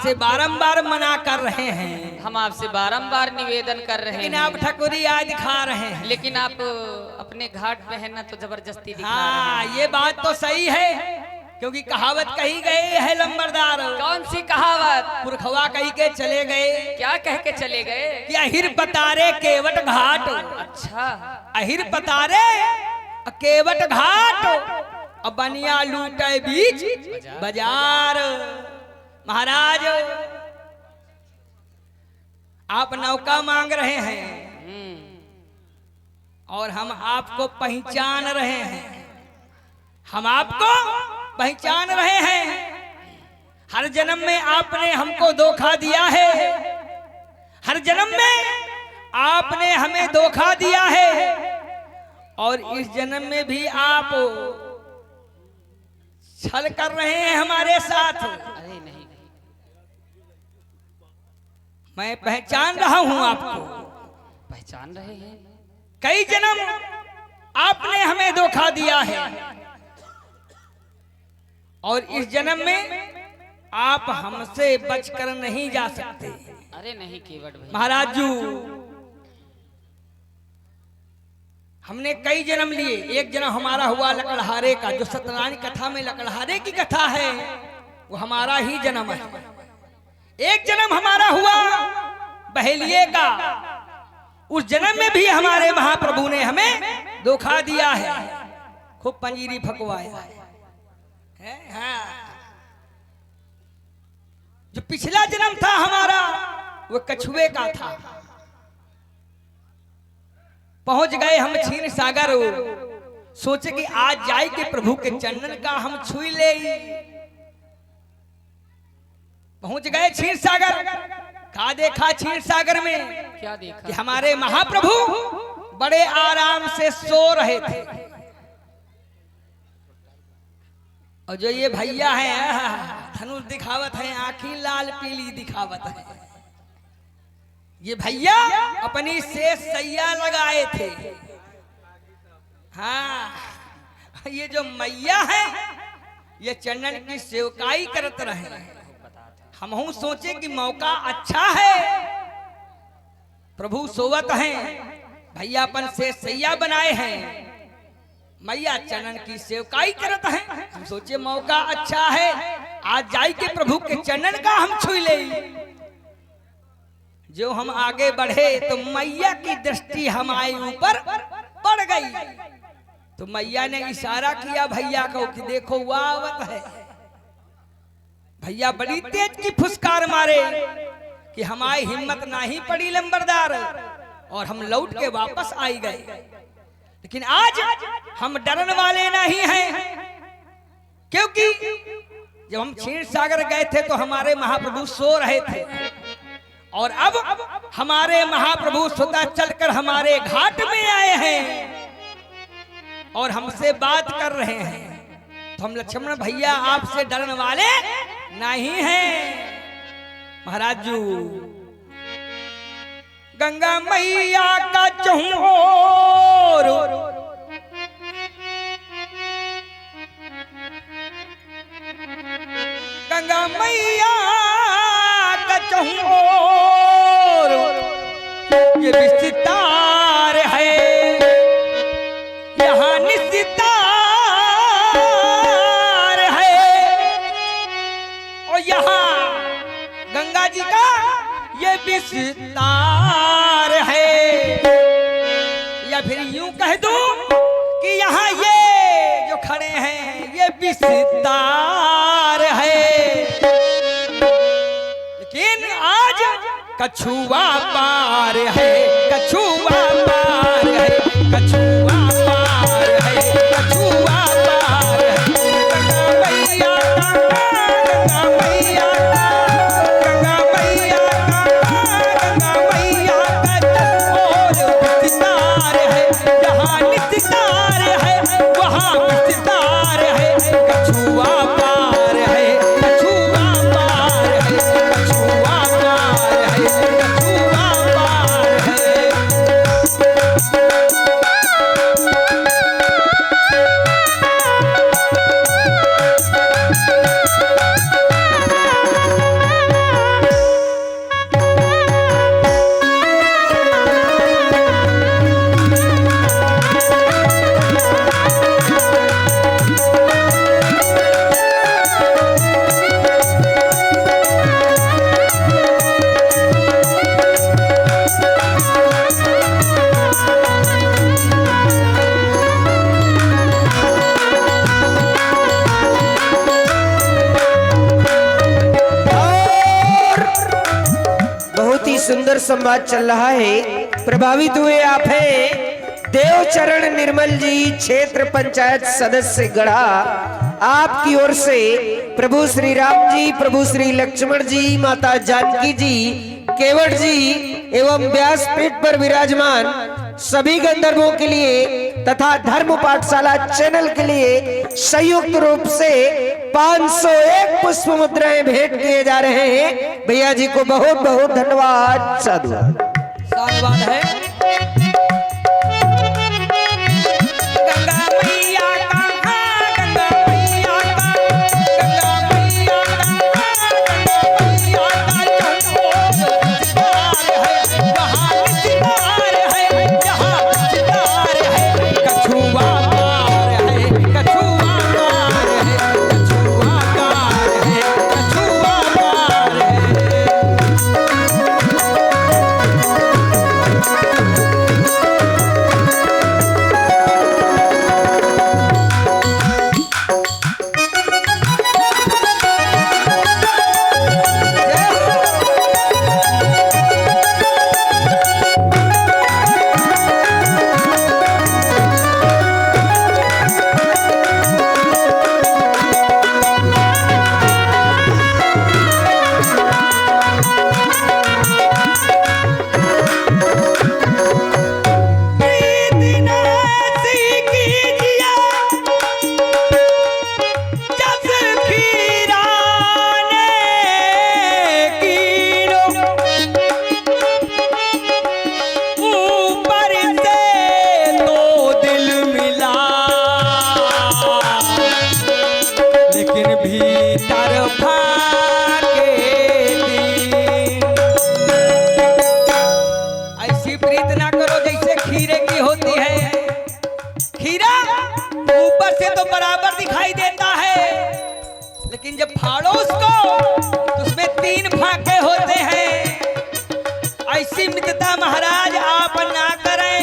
आपसे बारंबार मना कर रहे हैं, हम आपसे बारंबार निवेदन कर रहे लेकिन हैं, आप ठकुरी आज दिखा रहे हैं। लेकिन आप अपने घाट पे है ना तो जबरदस्ती दिखा हाँ, रहे हैं। ये बात तो सही है, क्योंकि कहावत कही गई है लंबरदार, कौन सी कहावत? पुरखवा कही के चले गए क्या कह के चले गए? कि अहिर पतारे केवट घाट, अच्छा, अहिर पतारे केवट घाट, अब बनिया लूटे बीच बाजार। महाराज, आप नौका मांग रहे हैं और हम आपको पहचान रहे हैं, हम आपको पहचान रहे हैं। हर जन्म में आपने हमको धोखा दिया है, हर जन्म में आपने हमें धोखा दिया है, और इस जन्म में भी आप छल कर रहे हैं हमारे साथ। अरे नहीं, मैं पहचान रहा हूं आपको, पहचान रहे हैं। कई जन्म आपने हमें धोखा दिया है, और इस जन्म में आप हमसे बचकर नहीं जा सकते। अरे नहीं केवट भाई, महाराज जी, हमने कई जन्म लिए। एक जन्म हमारा हुआ लकड़हारे का, जो सत्यनारायण कथा में लकड़हारे की कथा है, वो हमारा ही जन्म है। एक जन्म हमारा हुआ बहेलिए का, उस जन्म में भी हमारे महाप्रभु ने हमें धोखा दिया है, खूब पंजीरी फकवाया है। हाँ। जो पिछला जन्म था हमारा, वो कछुए का था। पहुंच गए हम क्षीर सागर, सोचे कि आज जाए के प्रभु के चरणन का हम छुई ले। पहुंच गए क्षीर सागर, का देखा क्षीर सागर में क्या कि देखा? हमारे महाप्रभु बड़े आराम से सो रहे थे, और जो ये भैया है धनुष दिखावत है, आंखी लाल पीली दिखावत है, ये भैया अपनी शेष सैया लगाए थे। हाँ, ये जो मैया है, ये चंदन की सेवकाई करत रहे। हमहू सोचे कि मौका अच्छा है, प्रभु सोवत हैं, भैया अपन शेष सैया बनाए हैं, मैया चंदन की सेवकाई करत हैं। हम सोचे मौका अच्छा है, आज जाई के प्रभु के चंदन का हम छुई ले। जो हम आगे बढ़े तो मैया की दृष्टि हमारे ऊपर पड़ गई, तो मैया ने इशारा किया भैया को कि देखो वो आवत है। भैया बड़ी तेज की फुसकार मारे कि हमारी हिम्मत नहीं पड़ी लंबरदार, और हम लौट के वापस आई गए। लेकिन आज हम डरने वाले नहीं हैं, क्योंकि जब हम क्षीर सागर गए थे तो हमारे महाप्रभु सो रहे थे, और अब हमारे महाप्रभु स्वतः चलकर हमारे घाट में आए हैं और हमसे बात कर रहे हैं। तो हम लक्ष्मण भैया आपसे डरने वाले नहीं हैं। महाराज जी, गंगा मैया का चहुओर गंगा मैया का चहुओर ये विस्तार है, यहाँ निस्तार है, और यहाँ गंगा जी का ये विस्तार है। या फिर यूं कह दूं कि यहाँ ये जो खड़े हैं ये विस्तार है। लेकिन आज कछुआ पार है, कछुआ पार है, कछुआ पार है, कछुआ पार है। गंगा मैया का, गंगा मैया का, गंगा मैया का, गंगा मैया का और विस्तार है, जहाँ निस्तार है वहाँ विस्तार है। कछुआ पार है, कछुआ पार है, कछुआ पार है, कछुआ पार है। संवाद चल रहा है। प्रभावित हुए आप हैं देवचरण निर्मल जी, क्षेत्र पंचायत सदस्य गढ़ा। आपकी ओर से प्रभु श्री राम जी, प्रभु श्री लक्ष्मण जी, माता जानकी जी, केवट जी एवं व्यासपीठ पर विराजमान सभी गंधर्वों के लिए तथा धर्म पाठशाला चैनल के लिए संयुक्त रूप से 501 पुष्प मुद्राएं भेंट किए जा रहे हैं। भैया जी को बहुत बहुत धन्यवाद। साधुवाद। साधुवाद है। गंगा मैया का, गंगा मैया का, गंगा मैया का, गंगा मैया का चौकोर है, वहाँ सितार है, यहाँ सितार है, कछुआ पार है, कछुआ पार है, कछुआ पार है, कछुआ पार है। ऐसी प्रीत ना करो जैसे खीरे की होती है। खीरा ऊपर से तो बराबर दिखाई देता है, लेकिन जब फाड़ो उसको तो उसमें 3 फाके होते हैं। ऐसी मित्रता महाराज आप ना करें।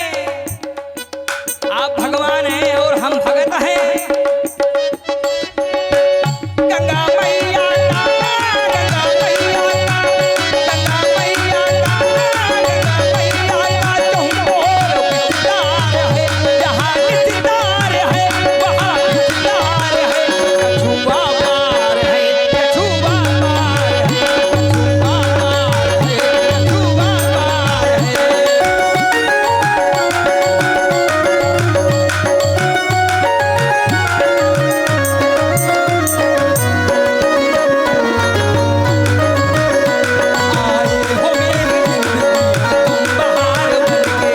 आप भगवान हैं और हम भगत हैं। गंगा मैया का, गंगा मैया का, गंगा मैया का, गंगा मैया का चौकोर विस्तार है, जहाँ विस्तार है, वहाँ विस्तार है, कछुआ पार है, कछुआ पार है, कछुआ पार है, कछुआ पार है। आए हो मेरी जिंदगी तुम बहार बनके।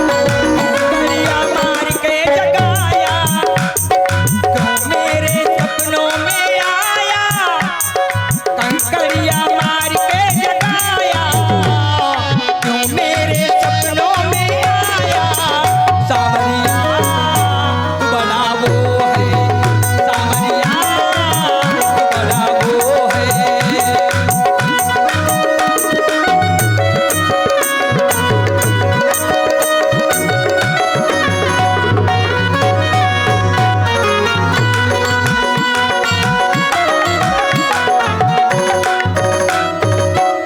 कड़िया मार के जगाया, क्यों मेरे सपनों में आया। कंकड़िया मार के जगाया, क्यों मेरे सपनों में आया। सावरिया तू बड़ा वो है, सावरिया तू बड़ा वो है।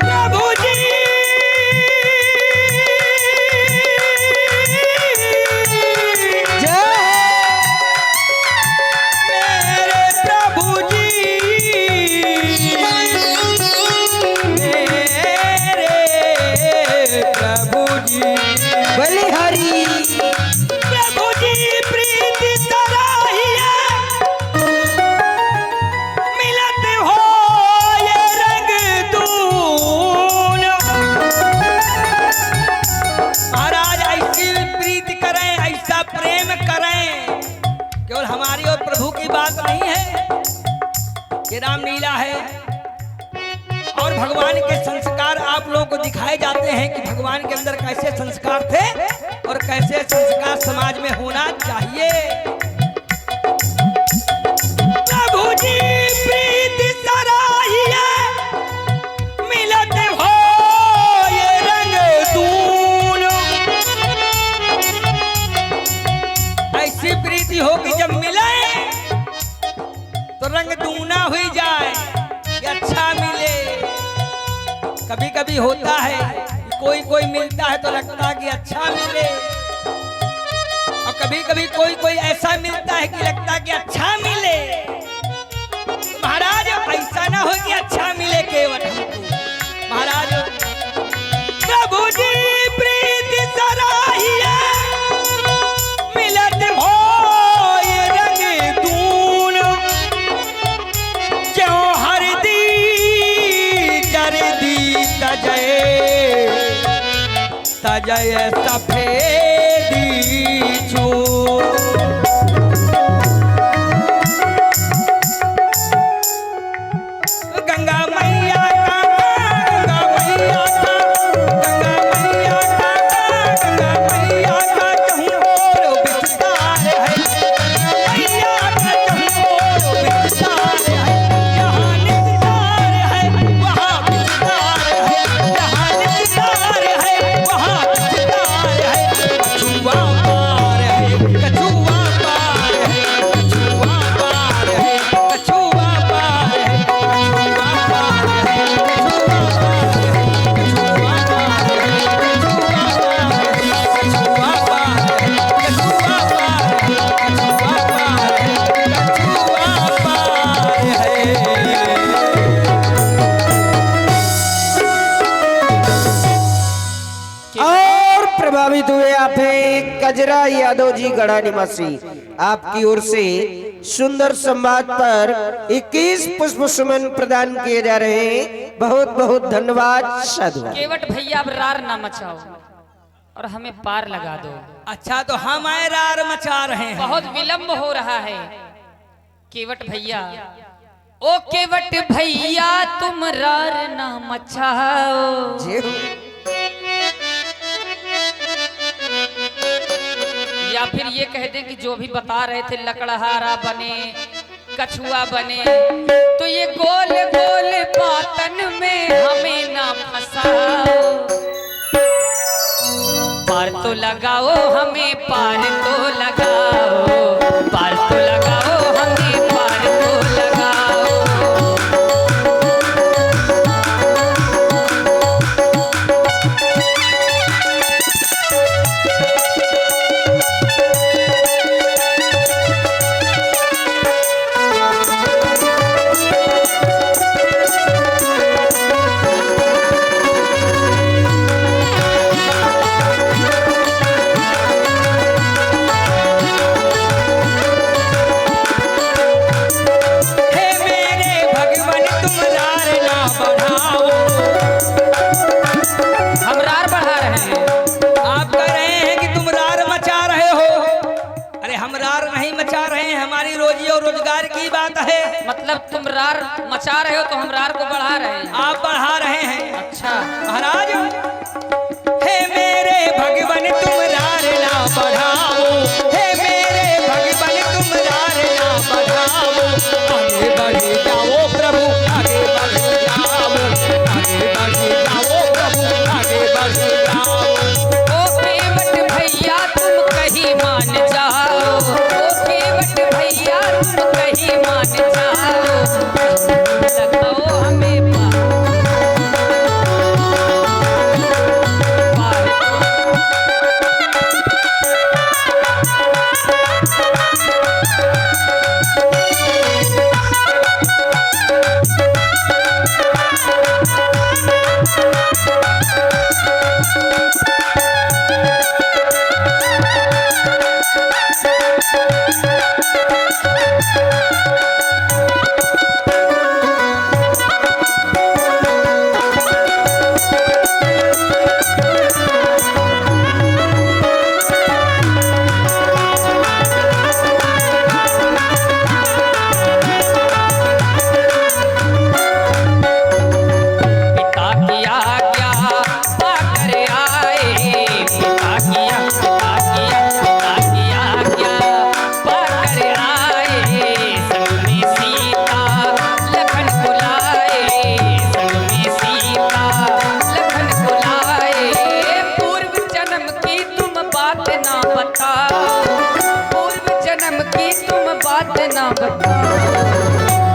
प्रभु जी मेरे प्रभु जी, मेरे प्रभु जी, बलिहारी प्रभु जी प्रीति सराहिए, मिलत हो ये रंग दून। महाराज ऐसी प्रीति करें, ऐसा प्रेम करें। केवल हमारी और प्रभु की बात नहीं है, ये रामलीला है। और भगवान के संस्कार आप लोगों को दिखाए जाते हैं कि भगवान के अंदर कैसे संस्कार थे और कैसे संस्कार समाज में होना चाहिए। प्रभु जी प्रीति सराहिए, मिलत हो रंग दूना हुई जाए कि अच्छा मिले। कभी कभी होता है कि कोई कोई मिलता है तो लगता है कि अच्छा मिले, और कभी कभी कोई कोई ऐसा मिलता है कि लगता है कि अच्छा मिले। महाराज ऐसा ना हो कि अच्छा मिले केवल हमको। महाराज प्रभु जी प्रीति सराहिए मिलत भोय रंग दून, जो हरदी जरदी तजय सफेदी चूर। गंगा मैया का गंगा मैया का गंगा मैया का गंगा मैया का चहुओर विस्तार है। मैया का चहुओर विस्तार है। जहाँ निस्तार है वहाँ विस्तार है। जहाँ निस्तार है वहाँ विस्तार है। कछुआ पार है, कछुआ पार है, कछुआ पार है, कछुआ पार है, और प्रभावित हुए आप हैं कजरा यादव जी गढ़ा निवासी। आपकी ओर से सुंदर संवाद पर 21 पुष्प सुमन प्रदान किए जा रहे हैं। बहुत बहुत धन्यवाद साधु। केवट भैया अब रार ना मचाओ और हमें पार लगा दो। अच्छा तो हम आए रार मचा रहे हैं। बहुत विलंब हो रहा है केवट भैया। ओ केवट भैया तुम रार ना मचाओ। या फिर ये कह दें कि जो भी बता रहे थे लकड़हारा बने, कछुआ बने, तो ये गोल गोल पातन में हमें ना फंसाओ। पार तो लगाओ हमें, पार तो लगाओ, पार तो लगाओ हमें, पार तो लगाओ। मतलब तुम रार मचा रहे हो तो हम रार को बढ़ा रहे हैं। आप बढ़ा रहे हैं। अच्छा महाराज हे मेरे भगवान तुम रार ना बढ़ाओ, हे मेरे भगवान तुम रार ना बढ़ाओ। आगे बढ़े जाओ प्रभु, आगे बढ़े जाओ, आगे बढ़े जाओ प्रभु, आगे बढ़े जाओ। ओ केवट भैया तुम कहीं मान जाओ, ओ केवट भैया तुम कहीं मान जाओ। लगाओ हमें पूर्व जन्म की तुम बात ना बताओ।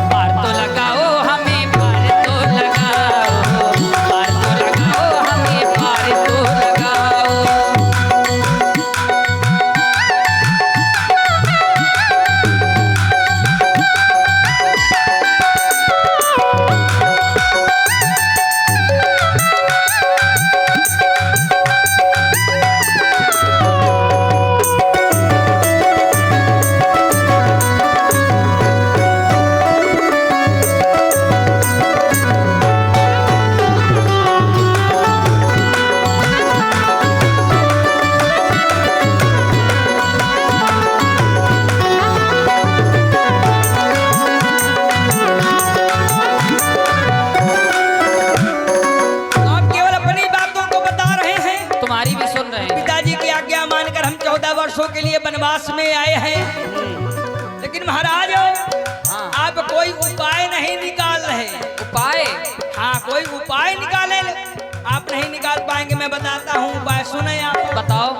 वर्षों के लिए वनवास में आए हैं, लेकिन महाराज आप कोई उपाय नहीं निकाल रहे। उपाय? हाँ, कोई उपाय निकाले। आप नहीं निकाल पाएंगे, मैं बताता हूँ उपाय, सुने आप। बताओ।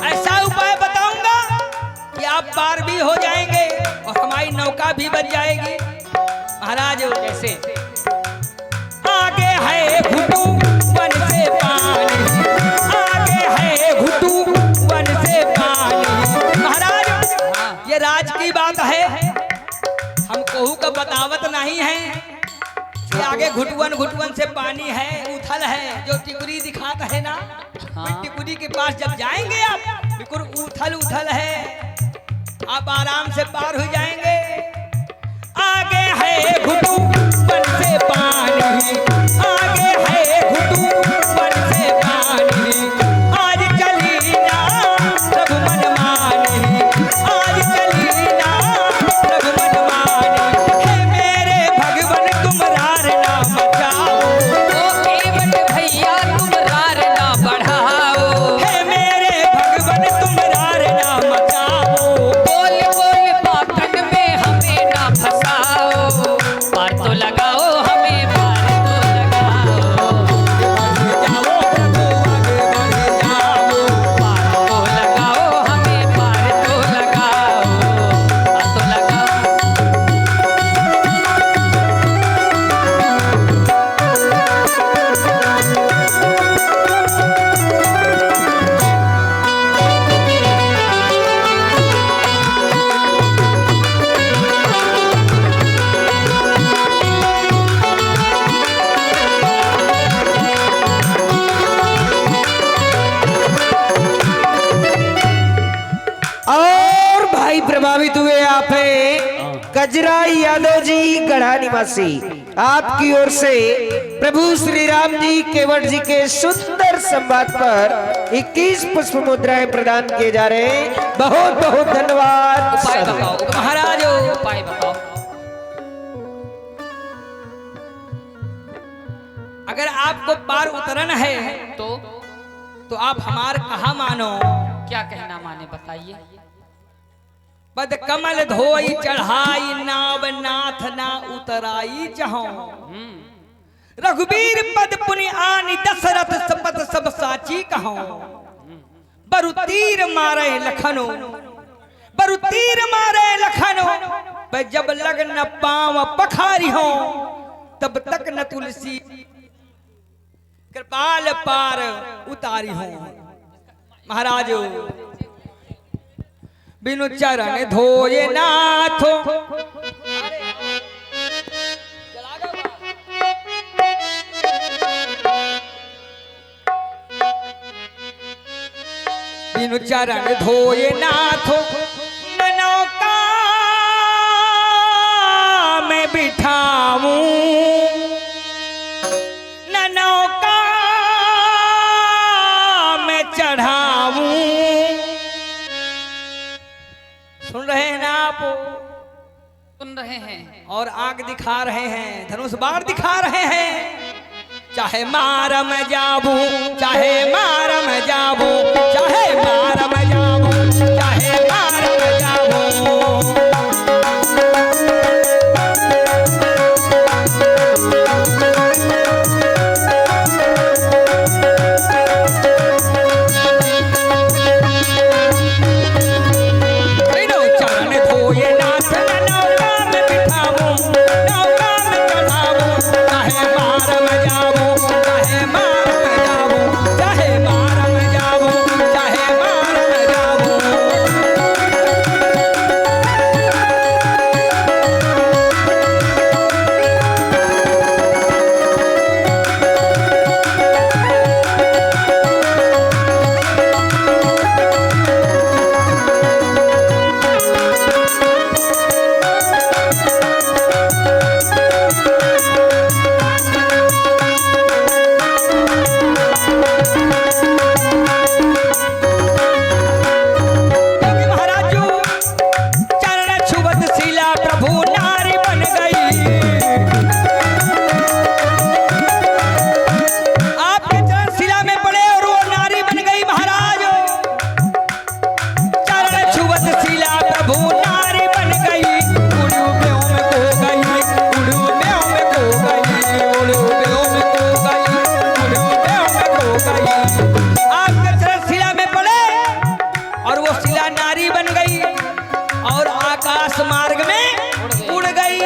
ऐसा उपाय बताऊंगा कि आप पार भी हो जाएंगे और हमारी नौका भी बच जाएगी। महाराज कैसे? आगे है घुटू वन से पानी, आगे है घुटू वन से पानी। महाराज ये राज की बात है, हम कोहू का बतावत नहीं है कि आगे घुटवन से पानी है, उथल है। जो टिकुरी दिखाता है ना, टिकुरी के पास जब जाएंगे आप, बिल्कुल उथल है, आप आराम से पार हो जाएंगे। आगे है घुटू वन से पानी, आगे है घुटू वन से पानी। आज चली ना प्रभु मन मानी, आज चली ना प्रभु मन मानी। हे मेरे भगवन तुम रार ना मचाओ, ओ केवट भैया तुम रार ना बढ़ाओ। हे मेरे भगवन तुम रार ना मचाओ। बोल बोल पाखंड में हमें ना फंसाओ, पार तो लगाओ हमें, पार तो लगाओ। जाओ प्रभु आगे बढ़ जाओ, पार तो लगाओ हमें, पार तो लगाओ, पार तो लगाओ। और भाई प्रभावित हुए आप हैं गजरा यादव जी गढ़ा निवासी, आपकी ओर से प्रभु श्री राम जी केवट जी के सुंदर संवाद पर 21 पुष्प मुद्राएं प्रदान किए जा रहे हैं। बहुत बहुत धन्यवाद। उपाय बताओ महाराज उपाय बताओ। अगर आपको पार उतरना है तो आप हमार कहा मानो। क्या कहना माने बताइए। पद कमल धोई चढ़ाई, नाव नाथ ना उतराई जहाँ। रघुबीर पद पुनि आनी, दशरथ सपत सब साची कहो। बरु तीर मारे लखनो, बरु तीर मारे लखनो। भाई जब लग न पाव पखारी हो, तब तक न तुलसी कृपाल पार उतारी हो। महाराज बिनु चरण धोए नाथो, बिनु चरण धोए नाथो। नौका में बिठाऊं, न नौका में चढ़ाऊं। सुन रहे हैं ना आप? सुन रहे हैं। और आग दिखा रहे हैं, धनुष बाण दिखा रहे हैं। चाहे मार में जाबू, चाहे मार में जाबू, चाहे मार में जाबू, चाहे मार में जाबू। चरण धोए नाथ, नौका में बिठाऊं, नौका में चढ़ाऊं। चाहे मार में जाऊं, चाहे मार में जाऊं, चाहे मार में जाऊं, चाहे मार आकाश मार्ग में उड़ गई।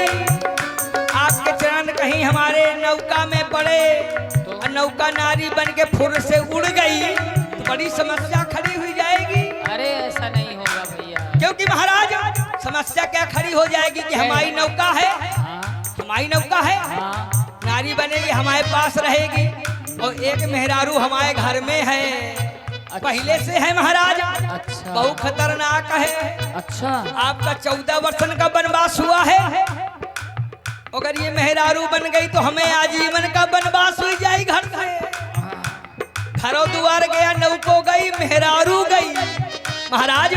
आपके चरण कहीं हमारे नौका में पड़े और नौका नारी बन के फुर से उड़ गई तो बड़ी समस्या खड़ी हुई जाएगी। अरे ऐसा नहीं होगा भैया। क्योंकि महाराज समस्या क्या खड़ी हो जाएगी कि हमारी नौका है, हमारी नौका है, नारी बनेगी हमारे पास रहेगी और एक मेहरारू हमारे घर में है, पहले से है महाराज। अच्छा। बहुत खतरनाक है। अच्छा। आपका 14 वर्षन का वनवास हुआ है, अगर ये मेहरारू बन गई तो हमें आजीवन का वनवास हो जाए घर से। घरों द्वार गया, नौको गई, मेहरारू गई। महाराज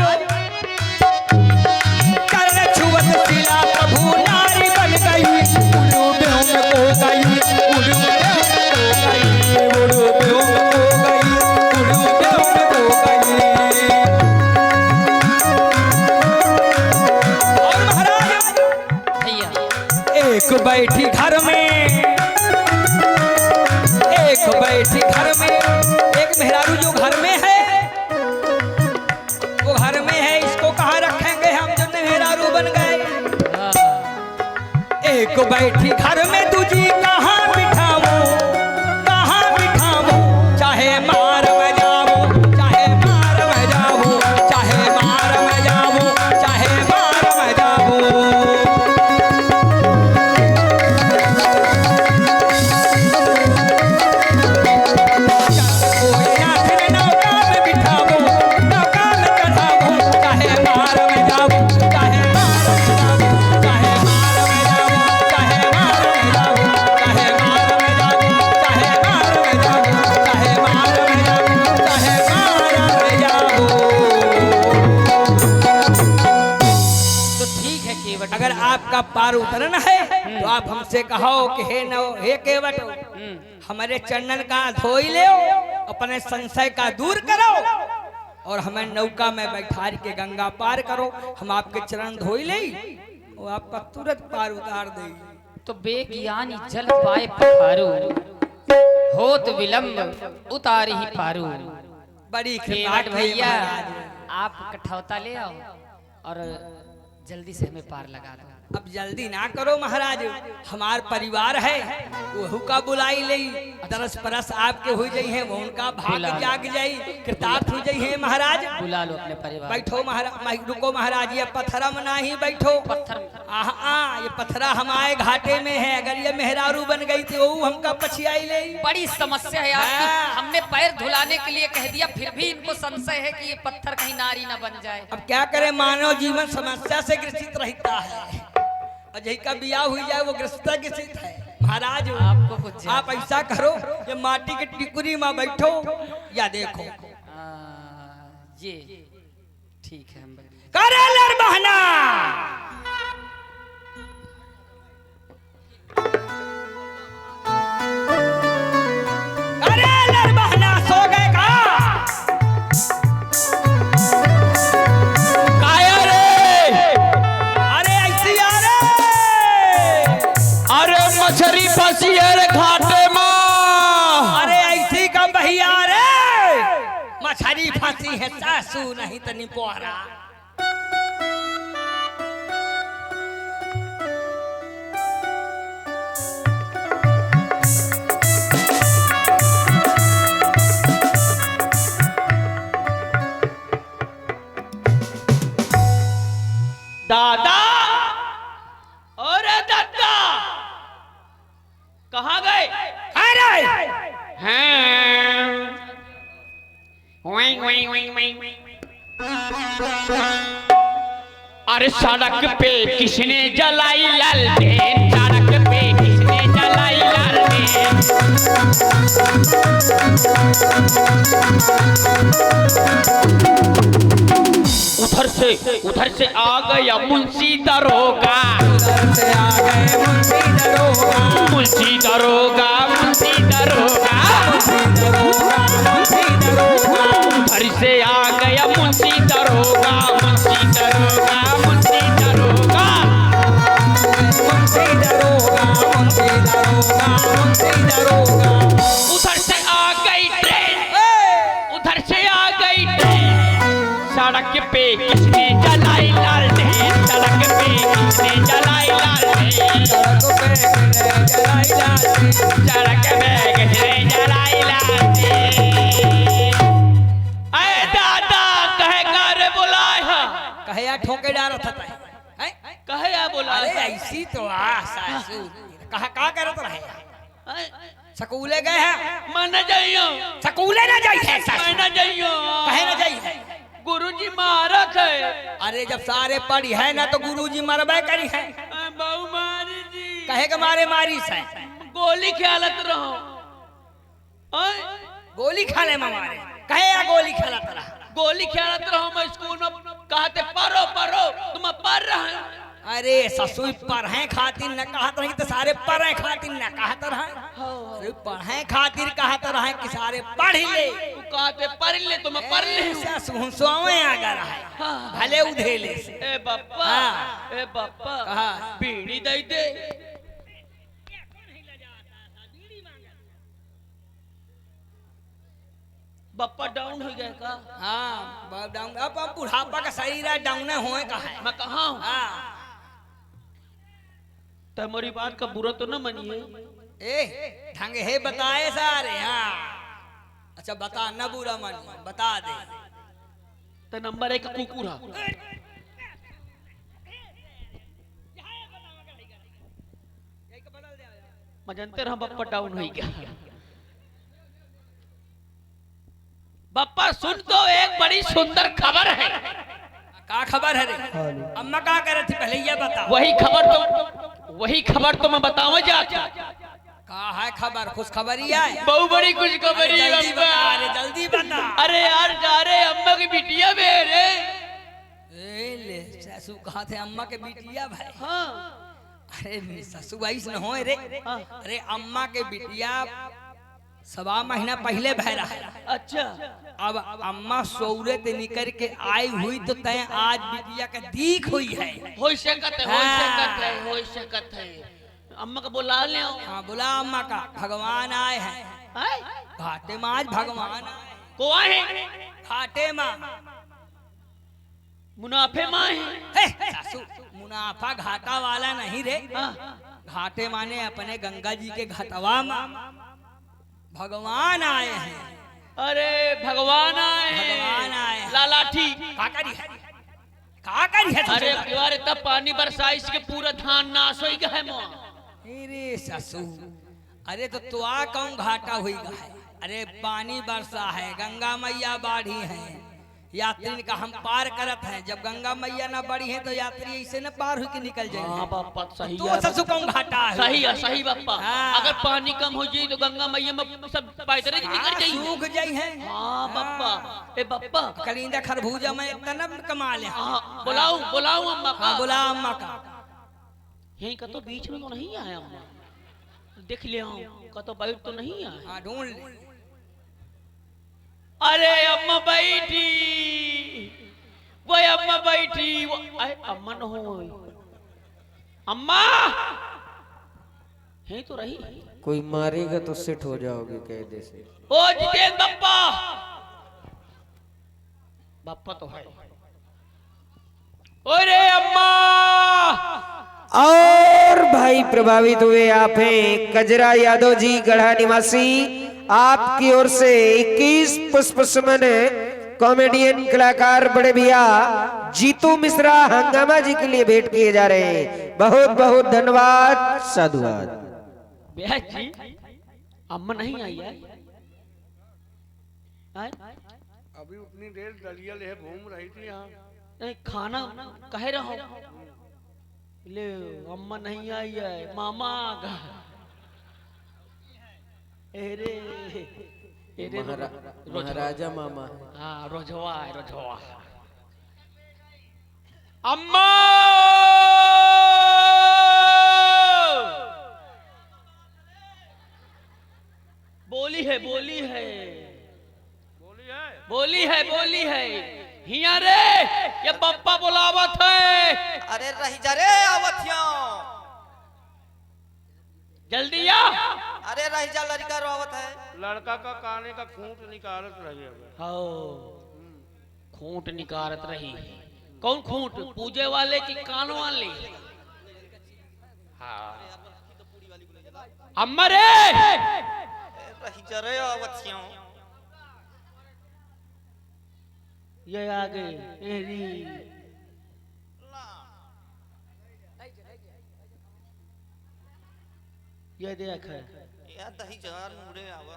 चरण छुअत शिला प्रभु नारी बन गई, उड़ू बेहों को गई, उड़ू बेहों को गई, उड़ू बेहों को गई, उड़ू बेहों को गई। और महाराज भैया एक बैठी घर में, एक बैठी घर में, एक मेहरारू जो घर में है वो घर में है, इसको कहाँ रखेंगे हम जो मेहरारू बन गए। एक बैठी घर में दूजी कहाँ बिठाऊं, कहाँ बिठाऊं, चाहे मार बजाऊं, चाहे मार बजाऊं, चाहे मार बजाऊं, चाहे मार बजाऊं। अगर आपका पार उतरना है तो आप हमसे कहो कि हे केवट हमारे चरणन का धोई ले, अपने संशय का दूर करो और हमें नौका में बैठा के गंगा पार करो। हम आपके चरण धोई ले वो आपका तुरंत पार उतार देगी। तो बेज्ञानी जल पाए पखारू, होत विलंब उतारी ही पारू। बड़ी केवट कृपा भैया महाराज। आप कठौता ले आओ और जल्दी से हमें पार लगा दो। अब जल्दी ना करो महाराज, हमार परिवार है वहू का बुलाई ले, तरस परस आपके हो जाई है, वो उनका भाग जाग जाई, कृतार्थ हो जाई है महाराज। बुला लो अपने परिवार। बैठो महाराज, रुको महाराज, ये पत्थरा में नहीं बैठो, पत्थर ये पत्थरा हमारे घाटे में है, अगर ये मेहरारू बन गई थी वो हमका पछियाई ले। बड़ी समस्या है आपकी। हमने पैर धुलाने के लिए कह दिया, फिर भी इनको संशय है कि ये पत्थर कहीं नारी ना बन जाए। अब क्या करे, मानव जीवन समस्या से ग्रसित रहता है और यही का बियाह हुई जाए वो ग्रसित ग्रसित है। महाराज आपको कुछ आप ऐसा करो, ये माटी की टिकुरी में बैठो या देखो। ये ठीक है। हम करे लड़ बहना, अरे लड़ बहना सो गए का? काया रे, अरे ऐसी आ रे, अरे मछली फंसी है रे घाटे में। अरे ऐसी का भैया रे, मछली फंसी है सासू नहीं तो निपोहरा। दादा, अरे दादा कहाँ गए? अरे हैं वहीं वहीं वहीं वहीं। अरे सड़क पे किसने जलाई लालटेन, सड़क पे किसने जलाई लालटेन। उधर से आ गया मुंशी दरोगा, उधर से आ गए मुंशी दरोगा, मुंशी दरोगा, मुंशी दरोगा, मुंशी दरोगा, मुंशी दरोगा। उधर से आ गया मुंशी दरोगा, मुंशी दरोगा, मुंशी दरोगा, मुंशी दरोगा, मुंशी दरोगा, मुंशी दरोगा। उधर से आ गई ट्रेन, उधर से आ गई ट्रेन। सड़क पे किसने जलाई लालटेन, सड़क बैग पे किसने जलाई लालटेन, सड़क पे किसने जलाई लालटेन, सड़क पे किसने जलाई लालटेन। अरे दादा कहे कार बुलाए हा, कहे या ठोके डारा था हैं? कहे या बुलाए अरे ऐसी तो सासू कहा का करत रहे स्कूले गए हैं मैं न जाइयो, स्कूले ना जाई है मैं सासू न जाइयो, कहे ना जाई है गुरुजी मारत है। अरे जब सारे पढ़ी है ना तो गुरुजी मरबे करी है बहु मारी जी कहे के मारे मारी से गोली खेलत रहो, गोली खाले में मारे कहे या गोली खेलत रहा गोली खेलत रहो। मैं स्कूल में कहते पढ़ो पढ़ो, तुम पढ़ रहे हो। अरे ससुई पढ़े खातिर न कहत रही तो सारे पढ़े खातिर न कहत रहे अरे पढ़े खातिर कहत रहे कि सारे पढ़ ले तू कहते पढ़ ले तो मैं पढ़ ले। ससु सोवे आगर है भले उधेले से ए बप्पा, हाँ। ए बप्पा कहा? बीड़ी दे दे। बप्पा डाउन हो गया का? हाँ बहुत डाउन अब बुढ़ापा का शरीर है डाउन होए का है मैं कहा हूँ हाँ तो मेरी बात का बुरा तो न मानिए। ए ढंग है बताए सारे हाँ अच्छा बता न बुरा मन बता दे तो नंबर 1 कुकुरा, मैं जानते रहा बप्पा डाउन हो गया। बप्पा सुन तो एक बड़ी सुंदर खबर है। का खबर है रे अम्मा का कह रही थी पहले ये बता वही खबर तो मैं बताऊं जाके। का है खबर खुश खबरी है बहुत बड़ी खुश खबर है जल्दी बप्पा। बता अरे जल्दी बता अरे यार जा रहे अम्मा की बिटिया मेरे। ए ले ससु कहा थे अम्मा के बिटिया भाई हाँ अरे ससु ऐस न हो रे अरे अम्मा के बिटिया सवा महीना पहले भय रहा है अच्छा अब अम्मा सौरे ते निकल के आई हुई तो तय आज बिटिया का दीख हुई है हो सकत है, हो सकत है, हो सकत है। अम्मा को बुला ले आओ। हाँ बुला अम्मा का भगवान आए हैं घाटे में आज भगवान आए को आए घाटे माँ मुनाफे माँ है। सासू मुनाफा घाटा वाला नहीं रे हाँ। घाटे माने अपने गंगा जी के घाटवा में भगवान आए हैं अरे भगवान आए हैं। भगवान आए हैं। लालाठी का करी है का करी है अरे यार तब पानी बरसाइश के पूरा धान नाश हो गया है माँ। अरे ससु अरे तो तुआ कौन घाटा हुई है अरे पानी बरसा है गंगा मैया बाढ़ी है यात्री का हम पार करत हैं जब गंगा मैया ना बढ़ी है तो यात्री ऐसे न पार हो के निकल हाँ जाएंगे बापा सही तो है। ससु कौन घाटा है सही है, सही बापा। हाँ। अगर पानी कम हो जाए तो गंगा मैया में सब पैदल ही निकल जाएंगे। सूख जाई है हाँ बापा। ए बापा कलिंदा खरबूजा में इतना न कमा ले हाँ बुलाओ बुलाओ अम्मा का। हाँ बुला अम्मा का यहीं का तो बीच में तो नहीं आया अम्मा, देख ले आओ का तो बैठ तो नहीं आया। हाँ ढूंढ ले अरे अम्मा बैठी, वो अम्मा बैठी, वो अम्मा न हो अम्मा है तो रही। कोई मारेगा तो सिट हो जाओगे कायदे से। ओ जितेंद्र बप्पा, बप्पा तो है। अरे अम्मा और भाई प्रभावित हुए आप हैं कजरा यादव जी गढ़ा निवासी, आपकी ओर से 21 पुष्प सुमन कॉमेडियन कलाकार बड़े भैया जीतू मिश्रा हंगामा जी के लिए भेंट किए जा रहे हैं। बहुत बहुत धन्यवाद, साधुवाद। भैया जी अम्मा नहीं आई है? अभी उतनी देर दलिया ले घूम रही थी यहाँ। नहीं खाना कह रहा हूँ ले अम्मा नहीं आई है, मामा आ गए। अरे अरे महाराजा मामा। हाँ रोजवा है रोजवा। अम्मा बोली है बोली है बोली है बोली है हिया रे ये पप्पा बुलावत है। अरे रही जा रे आवथिया, जल्दी आ। अरे रही जा लड़का रोवत है। लड़का का काने का खूंट निकालत रहे। हो खूंट निकारत रही कौन खूंट? पूजे वाले की कान वाले? हाँ। अम्मा रे रही जा रे आवथियों। ये आ गए एरी। ये देख है यार दही जार मुड़े आवा।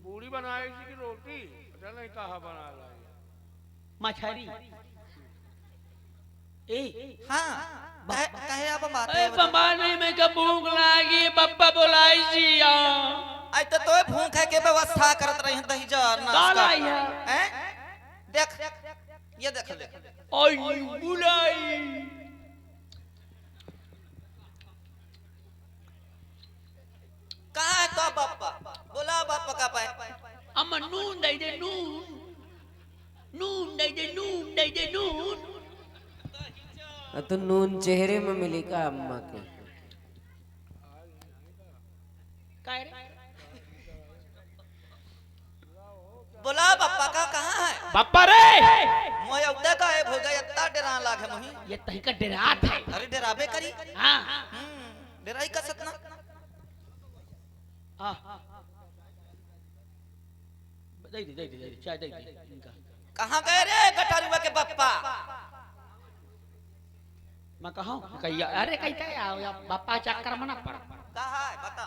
पूरी बनाएगी कि रोटी? पता नहीं कहाँ बना लाई। मछरी। ए हाँ कहे आप बात ए बम्बाने में कब भूख लागी बप्पा बुलाई जी आई तो भूख है के व्यवस्था करत रही दही जार काला नाश्ता। आई है हैं? देख ये देख ले। ओय बुलाई। कहाँ है तो बापा? बोला बापा का पाए। अम्मा नून दे दे नून। नून दे दे नून दे दे नून। तो नून चेहरे में मिली का अम्मा के? काय रे? बोला बापा का कहाँ है? बप्पा रे मोय उदय का है भोगा इतना डरा लागे मोही। ये तही का डरात है। अरे डराबे करी। हाँ डराई का सतना। हाँ दे दे चाय दे दे इनका। कहाँ गए रे गटारुआ के बप्पा? मैं कहा कहिया अरे कहता है बापा चक्कर मना पड़। कहाँ है बता।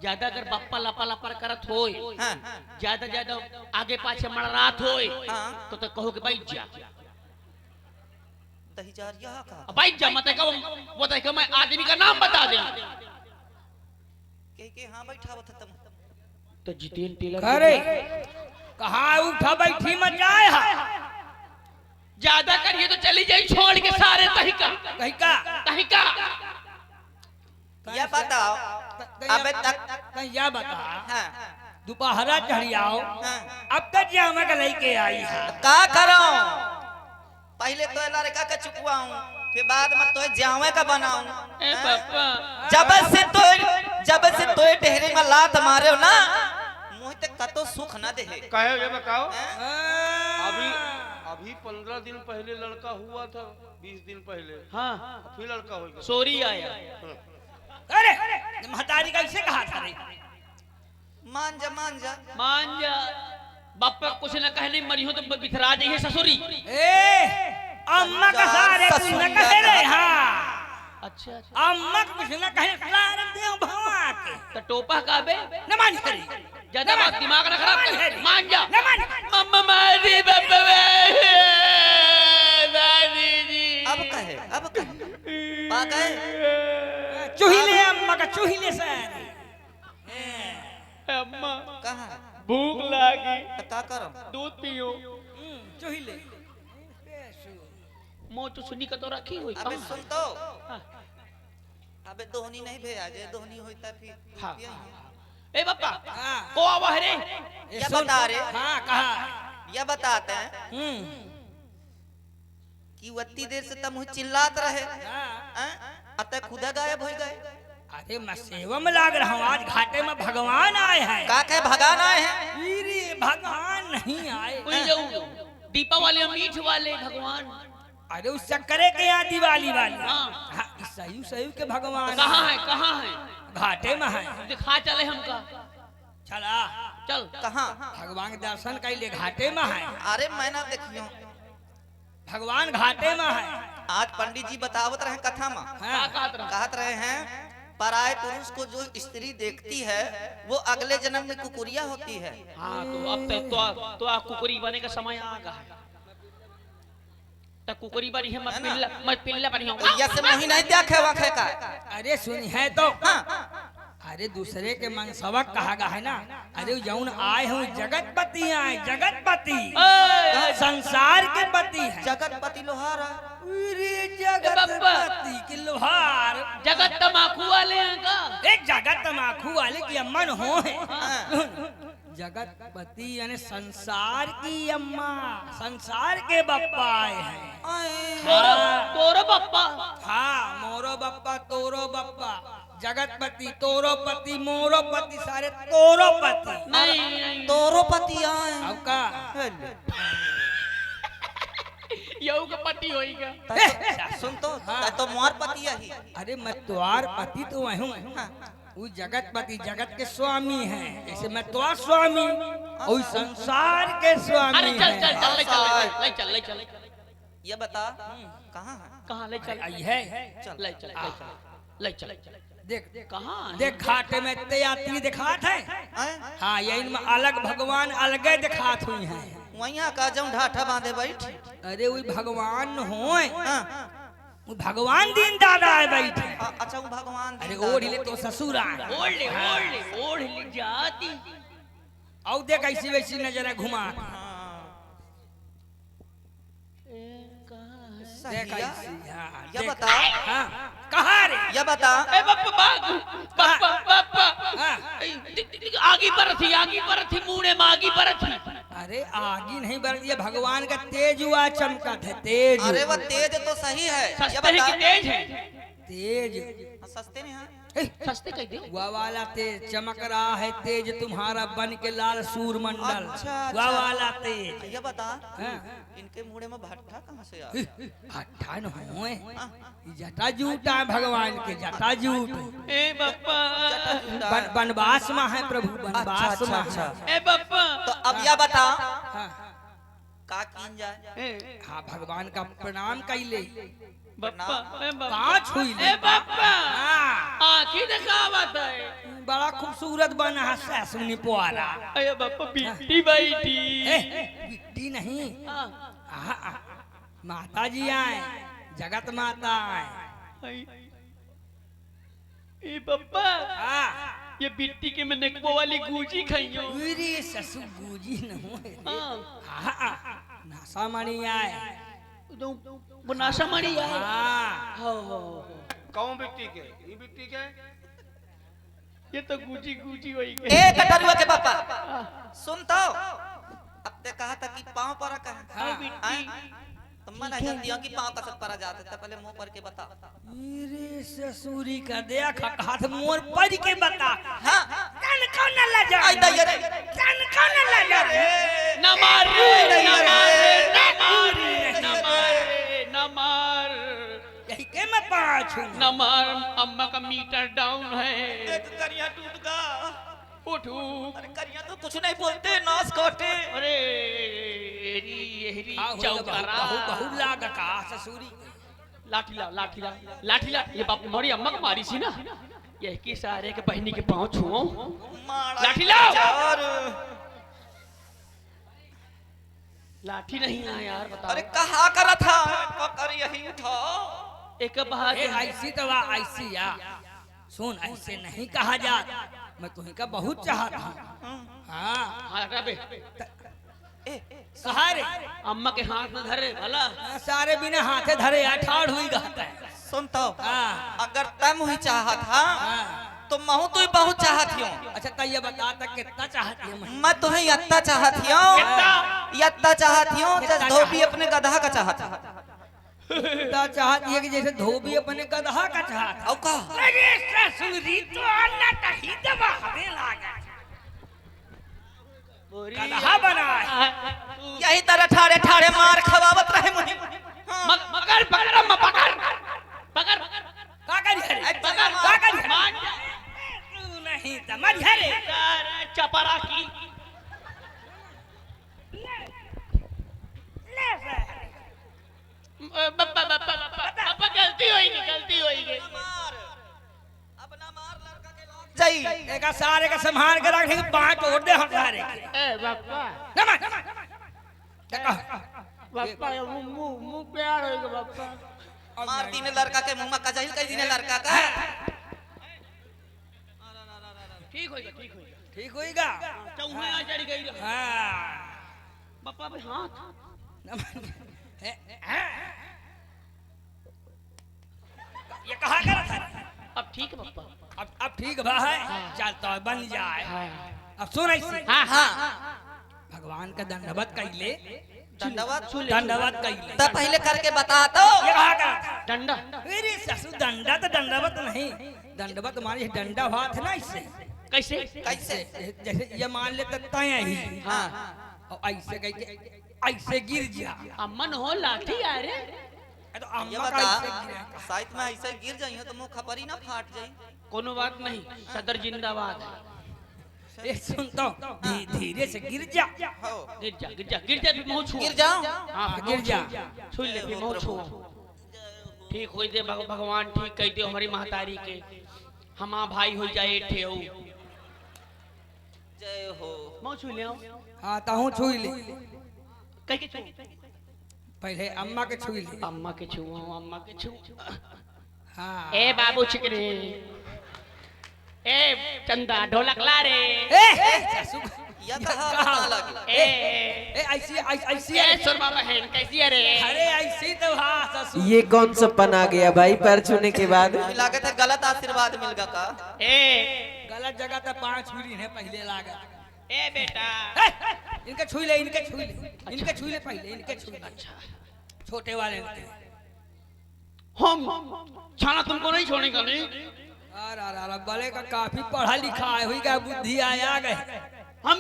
ज्यादा अगर बापा लपा लपर करत होए हाँ। ज्यादा ज्यादा आगे पाछे मड़रात होए हाँ। तो कहो कि बैठ जा। दही जार यहाँ का। अब बैठ जा मत कहो वो तो मैं आदमी का नाम बता दे। के हाँ बैठा बता तुम। तो जितेन टेलर अरे कहाँ उठा बैठी मचाए है? ज्यादा करिए तो चली जाई छोड़ के सारे तहिका कहीं तहिका। ये बताओ अबे तक कहीं या बता। हाँ। दोपहरा चढ़ी आओ हाँ। अब तक जामा का लेके आई है। का करो? पहले तो लड़का का चुकवाऊं फिर बाद में तो जावे का बनाऊं। ए पापा जब से तो ढेरे में लात मारे हो ना मुझे तक कतो सुख ना दे। कहे ये बताओ। हाँ। अभी 15 दिन पहले लड़का हुआ था, 20 दिन पहले हाँ फिर लड़का हो गया। सोरी आया। अरे महतारी कैसे कहा था रे? मान जा मान जा बापा कुछ न कहने मरी हो तो बिथरा जाइए ससुरी। ए अम्मा का सारे कुछ न कहे रे। हाँ अच्छा अम्मा का कुछ न कहे सारे देव भवा के तो टोपा का बे न मान करी। ज्यादा बात दिमाग न खराब कर। मान जा न मान। मम्मा मारी बाबा दादी जी। अब कहे पा गए। चूहिले अम्मा का चूहिले सारे। अम्मा कहाँ भूख लागी तो का करो? दूध पियो। चूहिले मो तो सुनी का तो रखी हुई। अबे सुन तो हाँ। अबे दोहनी नहीं भेजा जे दोहनी होता फिर हाँ। यही। ए बापा हाँ। को आवा है रे? ये बता रे। हाँ कहा। ये बताते हैं कि उतनी देर से तुम चिल्लात रहे अतः खुदा गायब हो गए। अरे मैं सेवा में लाग रहा हूँ। आज घाटे में भगवान आए हैं। का कहे भगान आए हैं? अरे भगवान नहीं आए। कोई जाऊ दीपा वाले मीठ वाले भगवान। अरे उस चक्करे के यहाँ दिवाली वाली। हाँ। हाँ, सही के भगवान कहाँ है कहाँ है? घाटे में है। दिखा चले हमका। चला चल कहाँ? भगवान के दर्शन के लिए घाटे में है। अरे मैं ना देखियो। भगवान घाटे में है। आज पंडित जी बतावत रहे कथा में। हाँ। कहत रहे हैं पराये पुरुष को जो स्त्री देखती है वो अगले जन्म में कुकुरिया होती है। हाँ तो अब तो कुकुरी बने का समय आ गया है। तो कुकुरी बनी है मत पिल्ला बनी हो। या से नहीं देखे वाखे का। अरे सुन है तो हाँ। अरे दूसरे के मन सबक कहा गया है ना। अरे जौन आए हूँ जगतपति आए जगतपति संसार के पति है। जगतपति लोहारा। अरे जगतपति के लोहार। जगत तमाकू वाले हैं का? एक जगत तमाकू वाले की अम्मन हो है। जगतपति यानी संसार की अम्मा संसार के बप्पा आए हैं। तोरो बप्पा। हाँ मोरो बप्पा तोरो बप्पा जगतपति तोरो पति मोरो पति सारे तोरो पति। नहीं तोरो पति आए। अब का यऊ का पति होएगा। सुन तो तो मोर पति यही। अरे मैं तुम्हार पति तो मैं हूँ, वो जगत पति जगत के स्वामी हैं, जैसे मैं तो स्वामी और संसार के स्वामी अरे चल चल हैं। चल ले चल ले चल ले चल ये बता कहाँ है? कहाँ ले चल आई है चल ले चल ले चल ले चल देख कहाँ देख घाटे में ते यात्री दिखात है। हैं? हाँ ये इनमें अलग भगवान अलगे दिखात हुई हैं। वहीं का जाऊं ढाठा बांधे बैठ। अरे वही भगवान हो, हाँ। वो भगवान दीन दादा है बैठे। अच्छा वो भगवान अरे दीन ओढ़ दादा। ले तो ससुर ओढ़ ले जाती। और देख ऐसी वैसी नजर घुमा देख सहिया? ऐसी, हाँ, ये देख। बता हाँ, कहाँ रे? ये बता ए बाप्पा बाप्पा बाप्पा हाँ। आगी पर थी मुंह में आगी पर थी। अरे आगी नहीं बर ये भगवान का तेज हुआ चमका था तेज। अरे वो तेज तो सही है। ये सस्ते है बता कि तेज है? तेज सस्ते नहीं है। सस्ते कह दे। वह वाला तेज चमक रहा है तेज तुम्हारा बन के लाल सूर मंडल। अच्छा, वह अच्छा। वाला तेज। ये बता हाँ। इनके मुड़े में भट्ठा कहाँ से आ? भट्ठा न हो जटा जूट है भगवान के जटा जूट। ए बाप्पा बनवास में है प्रभु बनवास अच्छा, में अच्छा, है। ए बाप्पा तो अब यह बता हाँ, का कीन जाए? हाँ भगवान का प्रणाम कैले बाप्पा ए बाप्पा कहाँ छुई ले? ए बाप्पा हाँ, आंखें दिखावत है। बड़ा खूबसूरत बना है सैसुनी पुआरा। अरे बाप्पा बिट्टी बैठी। बिट्टी नहीं हाँ। माता जी आए जगत माता आए। ए बाप्पा हाँ, ये बिट्टी के मैं नेकबो वाली गूजी खाइयो। अरे ससुर बूजी न हो। हाँ हाँ, नासा मणि आए। तो बनासा मरी है। हाँ, हो कौन बिट्टी के? ये बिट्टी के? ये तो गूजी गूजी होई ए गई। कटरुआ के पापा सुन तो अब ते कहा था कि पाँव पर हाँ। तो मैं नहीं जानती हूँ कि पाँव का सब परा जाते थे। पहले मुंह पर के बता। मेरे ससुरी का देख हाथ मोर पर के बता। हाँ तन कौन न लजा आई दैया रे। तन कौन न लजा न मार रे न मार रे न मार रे नहीं। न मार रे न मार यही के मैं पाछू न मार। अम्मा का मीटर डाउन है। देख करिया टूट गा। उठू। अरे करिया तो कुछ नहीं बोलते नास कोटे। अरे एरी चौकरा। बहु लाग का ससुरी लाठी ला ये बाप मोरी अम्मा को मारी सी ना। यही के सारे के बहनी के पांव छुओ। लाठी लाओ। लाठी नहीं है यार बताओ। अरे कहा करा था पकड़ यही उठा। एक बात ए ऐसी तो वा ऐसी या सुन ऐसे नहीं कहा जा। मैं तुम्हें का बहुत चाहता हूँ। हाँ हाँ बे सहारे अम्मा के हाथ में धरे भला। सारे बिना हाथे धरे अठाड़ हुई गाता है। सुन तो हाँ, अगर तम हुई चाहत हा हाँ। तो महू तू बहुत चाहती हूँ। अच्छा तो ये बता तक कितना चाहती है मैं? मैं तुम्हें यत्ता चाहती हूँ। यत्ता चाहती हूँ जैसे धोबी अपने गधा का चाहता। कितना चाहती है कि जैसे धोबी अपने गधा का चाहता। और का अरे ससुरी तो अन्ना तही दबा हमें लागा गधा बना है। यही तरह ठाड़े ठाड़े मार खवावत रहे मुझे। पकड़ पकड़ अम्मा पकड़ पकड़ का करिए रे? का करिए? तू नहीं समझ रे। चपरा की पापा गलती होगी। अपना मार लड़का के लाग जाई। एक सारे का संभाल के रखेंगे बांट तोड़ दे हम सारे ए बापा नमन देखो बापा मुंह प्यार होगा बापा। मार दीने लड़का के मुंह में कजाई कई दीने लड़का का। ठीक होगा ठीक होएगा। चौहे आ चढ़ गई। हाँ बापा भाई हाथ नमन ये कहा कर था? अब ठीक है बापा। अब ठीक बा है चल तो बन जाए। अब सुन ऐसी हाँ हाँ भगवान का दंडवत कैले दंडवत दंडवत कैले तो पहले करके बता तो। ये कहा कर था? डंडा अरे ससुर दंडा तो दंडवत नहीं दंडवत मारे डंडा बात है ना इससे कैसे कैसे? जैसे ये मान ले तय ही हाँ और ऐसे कह के ऐसे गिर जा। अमन हो लाठी अरे तो ये अम्मा का बता ऐसे गिरा। साइड में ऐसे गिर जाइए तो मुंह खपरी ना फाट जाए। कोनो बात नहीं, सदर जिंदाबाद है। ए सुन तो धीरे से गिर जा। हो गिर जा फिर मुंह छू। गिर जाओ। हाँ गिर जा। छू ले फिर मुंह छू। ठीक हो दे भगवान, ठीक कह दे हमारी महतारी के, हमा भाई हो जाए ठेऊ। जय हो। मुंह छू ले। हाँ ताहू छुई ले। कह के छू। पहले अम्मा के छुई ले। अम्मा के छू, अम्मा के छू। हाँ ए बाबू चिकरे, ए चंदा ढोलक ला रे। या कहा बता लगे। ए ऐसी ऐसी ए सुरमा बहन कैसी है रे? अरे ऐसी तो हाँ ससुर। ये कौन सा पन आ गया भाई पैर छूने के बाद? लागे थे गलत आशीर्वाद मिल गया का। ए गलत जगह तो 5 छुरी है पहले लागा। ए बेटा इनके छुई ले, इनके छुई ले, इनके छुई ले पहले, इनके छुई ले। अच्छा छोटे वाले हम छाना तुमको नहीं छोड़ेगा नहीं। अरे बड़े का काफी पढ़ा लिखा है, हुई का बुद्धि आया गए। हम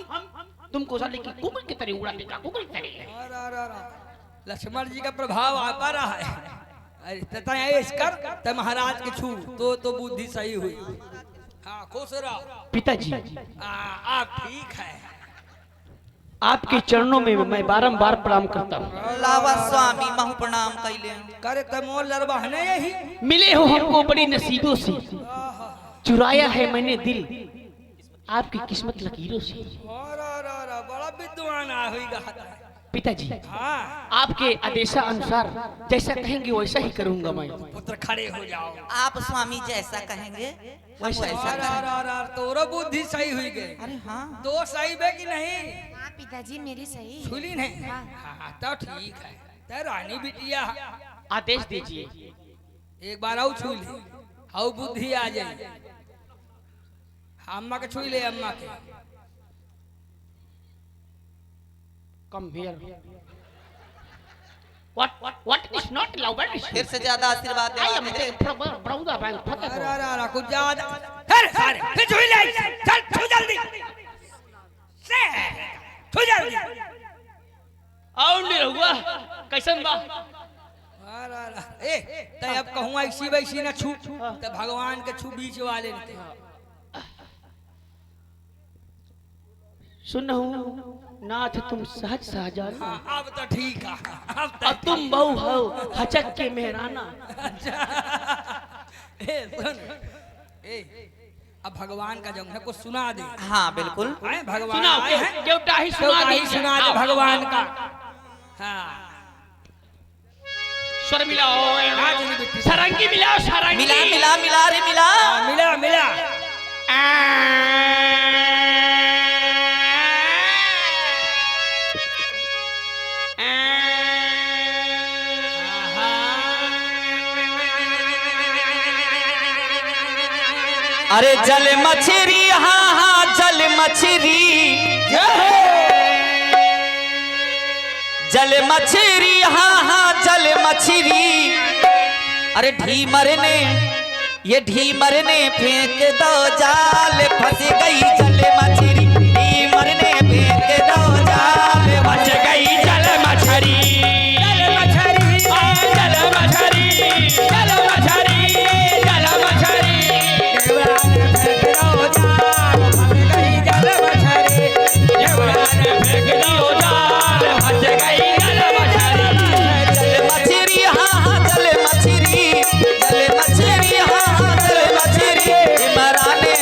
तुमको साले की कुकुर की तरह उड़ा देगा, कुकुर की तरह। अरे लक्ष्मण जी का प्रभाव आ पा रहा है। अरे तता इसकर त महाराज के छू तो बुद्धि सही हुई। हाँ खुश रहो पिताजी, आप ठीक है। आपके चरणों में मैं बारंबार प्रणाम करता हूँ। लावा स्वामी महु प्रणाम कैले। करे तमो लड़बहने यही मिले हो हमको बड़ी नसीबों से, चुराया है मैंने दिल आपकी किस्मत लकीरों से। बड़ा विद्वान हुई गा। पिताजी, हाँ आपके आदेशानुसार जैसा कहेंगे वैसा ही करूंगा मैं। पुत्र खड़े हो जाओ। आप स्वामी जैसा कहेंगे वैसा करेंगे। तोरो बुद्धि सही हुई गई। अरे हाँ तो सही बे कि नहीं? हाँ पिताजी मेरी सही। छुली नहीं? हाँ तो ठीक है। तो रानी बिटिया आदेश दीजिए। एक बार आओ छू ले, आओ बुद्धि आ जाए। अम्मा के छुई ले, अम्मा के। Come here. What is not allowed? फिर से ज्यादा आशीर्वाद I am they. the brother by father. अरे कुछ ज्यादा फिर सारे फिर छुई ले। चल छू जल्दी से, छू जल्दी। आओ नहीं रहुआ, कैसन बा? अरे ए तय अब कहूँ ऐसी वैसी ना छू, तो भगवान के छू बीच वाले ने। सुनहु नाथ तुम सहज सहजान, हाँ, अब तो ठीक है। अब तुम बहु हो हचक के मेहराना। ए सुन, ए अब भगवान का जब है कुछ सुना दे। हाँ बिल्कुल। आए भगवान सुनाओ, आए हैं, देवता ही सुना देवता ही दे। सुना दे भगवान का। हाँ स्वर मिलाओ, हाँ जी बेटी। सारंगी मिलाओ, सारंगी। मिला मिला मिला रे मिला। हाँ, मिला मिला। अरे जल मछली, हाँ हाँ जल मछली, जल मछली, हाँ हाँ जल मछली। अरे ढीमर ने, ये ढीमर ने फेंक दो जाल, फंस गई जल मछली। ढीमर ने फेंक दो जाल, फंस गई जल मछली। जल मछली, जल मछली, जल मछली, जल मछली। देवरान फेंक दो जाल, फंस गई जल मछली। जल मछली, हाँ हाँ जल मछली, जल मछली, हाँ हाँ जल मछली। ढीमराने,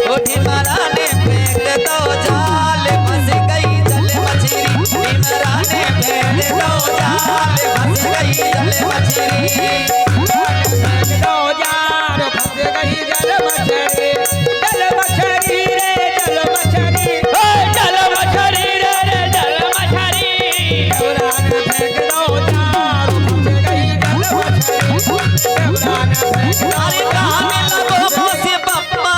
ओ ढीमराने फेंक दो जाल, फंस गई जल मछली। ढीमराने फेंक दो जाल, फंस गई जल मछली। दो जार फंस गई जल मछली। जल मछली रे जल मछली, जल मछली रे जल मछली। देवरान फेंक दो जार फंस गई जल मछली। देवरान फेंक दो अरे कहने लगो मोसे पप्पा,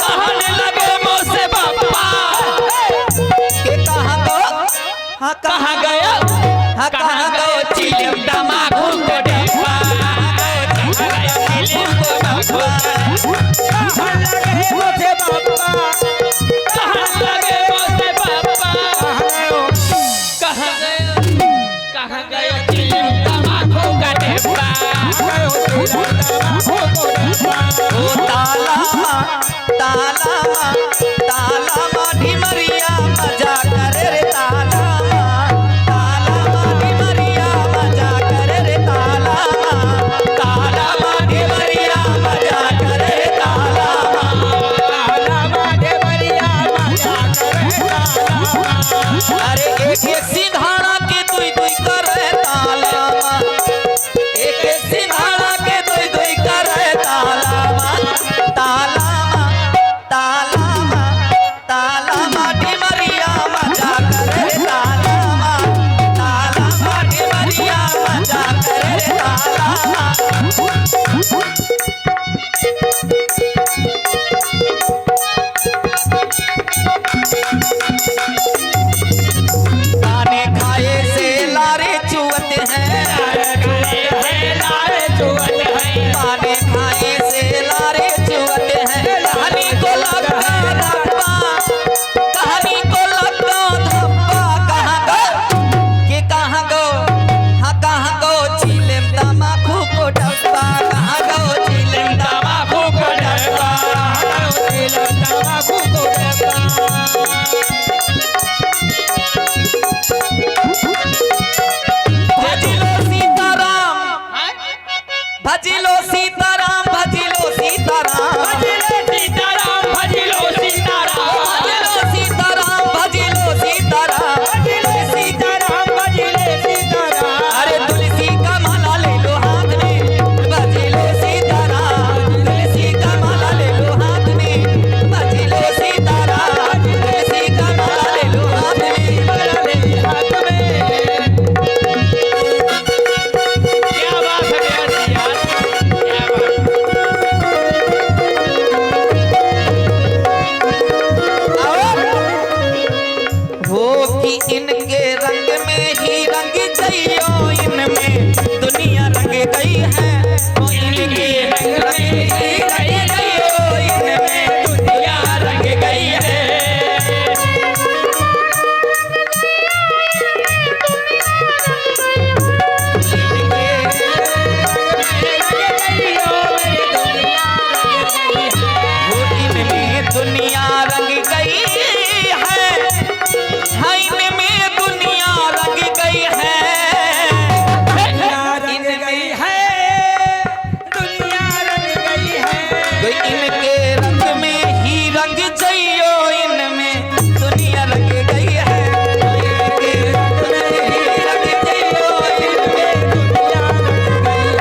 कहने लगे मोसे पप्पा, के कहाँ गो, हाँ कहाँ गया, हाँ कहाँ गो चिलिम तमाकू को डेपा, चिलिम को डेपा। ओ ताला ढिमरिया मजा करे रे ताला ढिमरिया मजा करे रे ताला ढिमरिया मजा करे रे ताला अरे एक एक सिंधाड़ा के दुई दुई करे ताला एक एक सिंधाड़ा के दुई दुई करे ताला ढिमरिया मजा करे रे ताला ढिमरिया मजा करे रे ताला खाने खाए से लारे चुवत हैं खाने खाए से लारे चुवत हैं कहानी को लगा धब्बा कहानी को लगा धब्बा कहाँ गो हाँ कहाँ गो चिलेम तमाकू को डब्बा कहाँ गो चिलेम तमाकू को डब्बा भजिलो सीताराम भजिलो सीताराम भजिलो सीताराम भजिलो सीताराम भजिलो सीताराम भजिलो सीताराम भजिलो सीताराम भजिलो सीताराम भजिलो सीताराम अरे तुलसी का माला ले लो हाथ में भजिलो सीताराम तुलसी का माला ले लो हाथ में भजिलो सीताराम तुलसी का माला ले लो हाथ में क्या बात है यार क्या बात हो कि इनके रंग में ही रंग चाहिए इनमें दुनिया रंग गई है हो इनके रंग में ही रंग चाहिए इनमें दुनिया रंग गई है हो इनमें दुनिया रंग गई है हाँ इनमें दुनिया रंग गई है तो इनके रंग में ही रंग चाहिए इनमें दुनिया रंग गई है इनके रंग में ही रंग चाहिए इनमें दुनिया रंग गई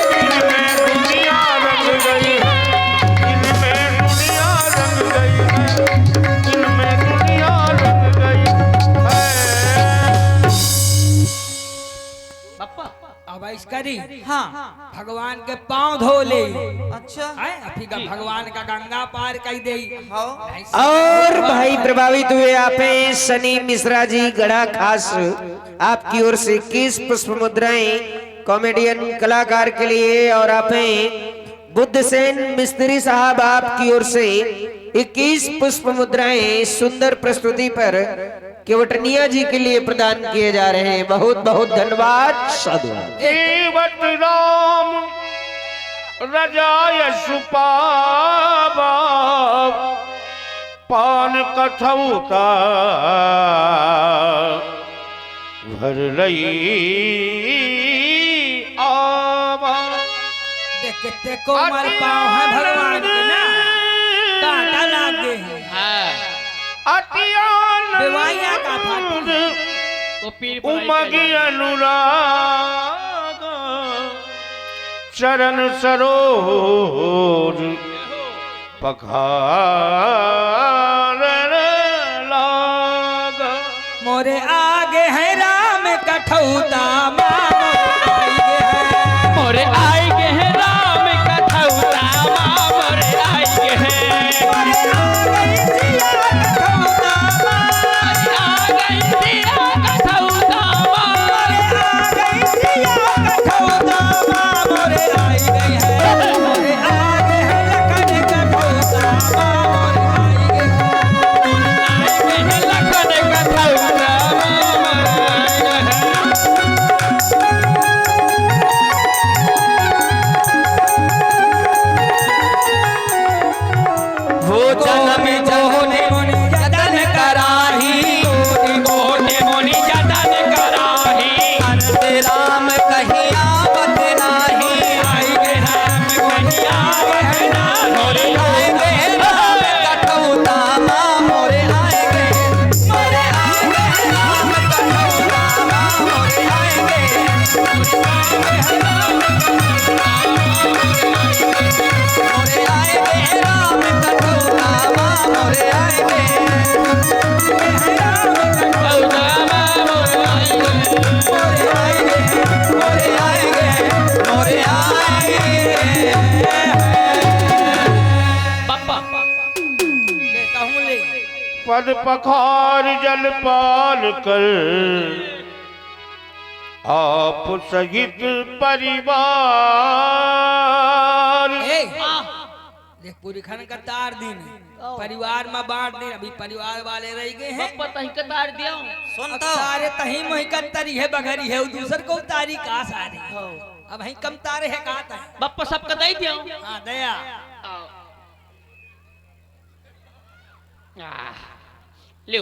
दुनिया रंग गई है इनमें दुनिया रंग गई है इनमें दुनिया रंग गई है पप्पा अब करी हाँ भगवान के पांव धो ले अच्छा अभी का भगवान का गंगा पार कर दे और भाई प्रभावित हुए आप हैं सनी मिश्रा जी गढ़ा खास आपकी ओर से 21 पुष्प मुद्राएं कॉमेडियन कलाकार के लिए और आप हैं बुद्ध सेन मिस्त्री साहब आपकी ओर से 21 पुष्प मुद्राएं सुंदर प्रस्तुति पर केवटनिया जी के लिए प्रदान किए जा रहे हैं। बहुत बहुत धन्यवाद साधुवाद। जीवत राम रजाय सुपावा पान कठौता भर रही आवा देख कितने कोमल पांव है भगवान के ना कांटा लागे हैं बेवाइया का फाटी वो पीर उमगी अनुराग चरण सरोज पखार लाग मोरे आगे है राम कठौता मानो आगे है मोरे आएगे हैं राम कठौता मोरे आएगे हैं मोरे आगे सिया कठौता आ गई सिया कठौता मोरे आगे सिया कठौता मोरे आगे मोरे आएंगे राम कठौता माँ मोरे आएंगे राम कठौता माँ मोरे आएंगे मोरे आएंगे राम कठौता माँ मोरे आएंगे मोरे आएंगे मोरे आएंगे पापा लेता हूँ ले। पद पखार जल पाल कर आप सहित परिवार ए, देख पूरी खन का तार दिन परिवार में बांट दिन अभी परिवार वाले रह गए हैं। पापा तही का तार दिया अब तारे तही मोहिकत तरी है बघरी है दूसर को तारी का सारी अब ही कम तारे है कहा था पापा सबका दई दिया हाँ दया ले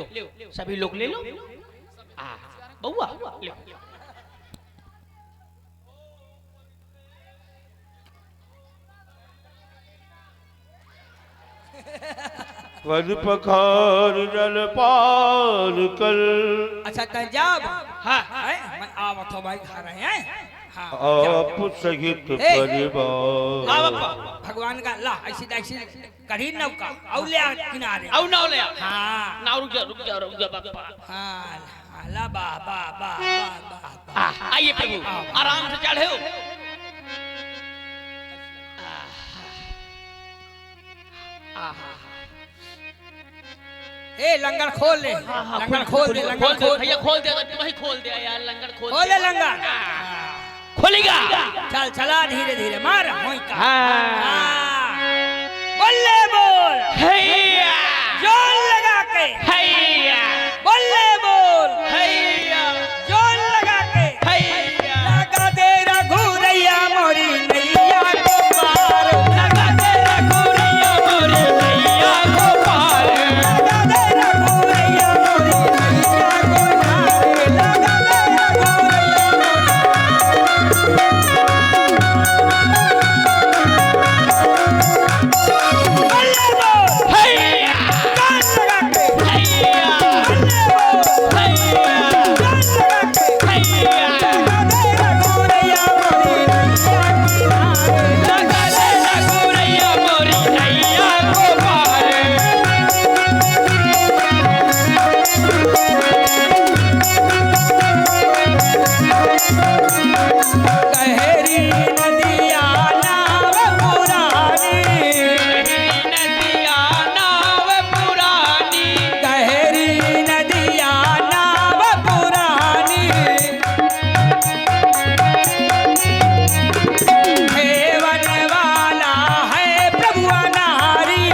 सभी लोग ले लो बउआ ले पद पखार जल पाल कर अच्छा कह जाब हाँ मैं आवत हो भाई खा रहे हैं हाँ आप सहित परिवार भगवान का ला ऐसी ऐसी कढ़ी नौका औ ले आ किनारे आओ ना ले हाँ ना रुक जा पापा हाँ ला बा बा बा बा आइए प्रभु आराम से चढ़े हो ए लंगर खोल ले लंगर खोल दे लंगर खोल भैया खोल दे तुम ही खोल दे यार लंगर खोल खोल ले लंगर खोलेगा चल चला धीरे धीरे मार होई का बल्ले बोल हैया जोर लगा के हैया बल्ले बोल हैया जोर लगा के हैया लगा दे रघुरैया मोरी नैया को पार लगा दे रघुरैया मोरी नैया को पार लगा दे रघुरैया मोरी नैया को पार लगा दे हैया हैया हैया लगा दे रघुरैया मोरी नैया को पार कहरी नदिया नाव पुरानी नदिया नाव पुरानी कहरी नदिया नाव पुरानी हेवन वाला है प्रभु नारी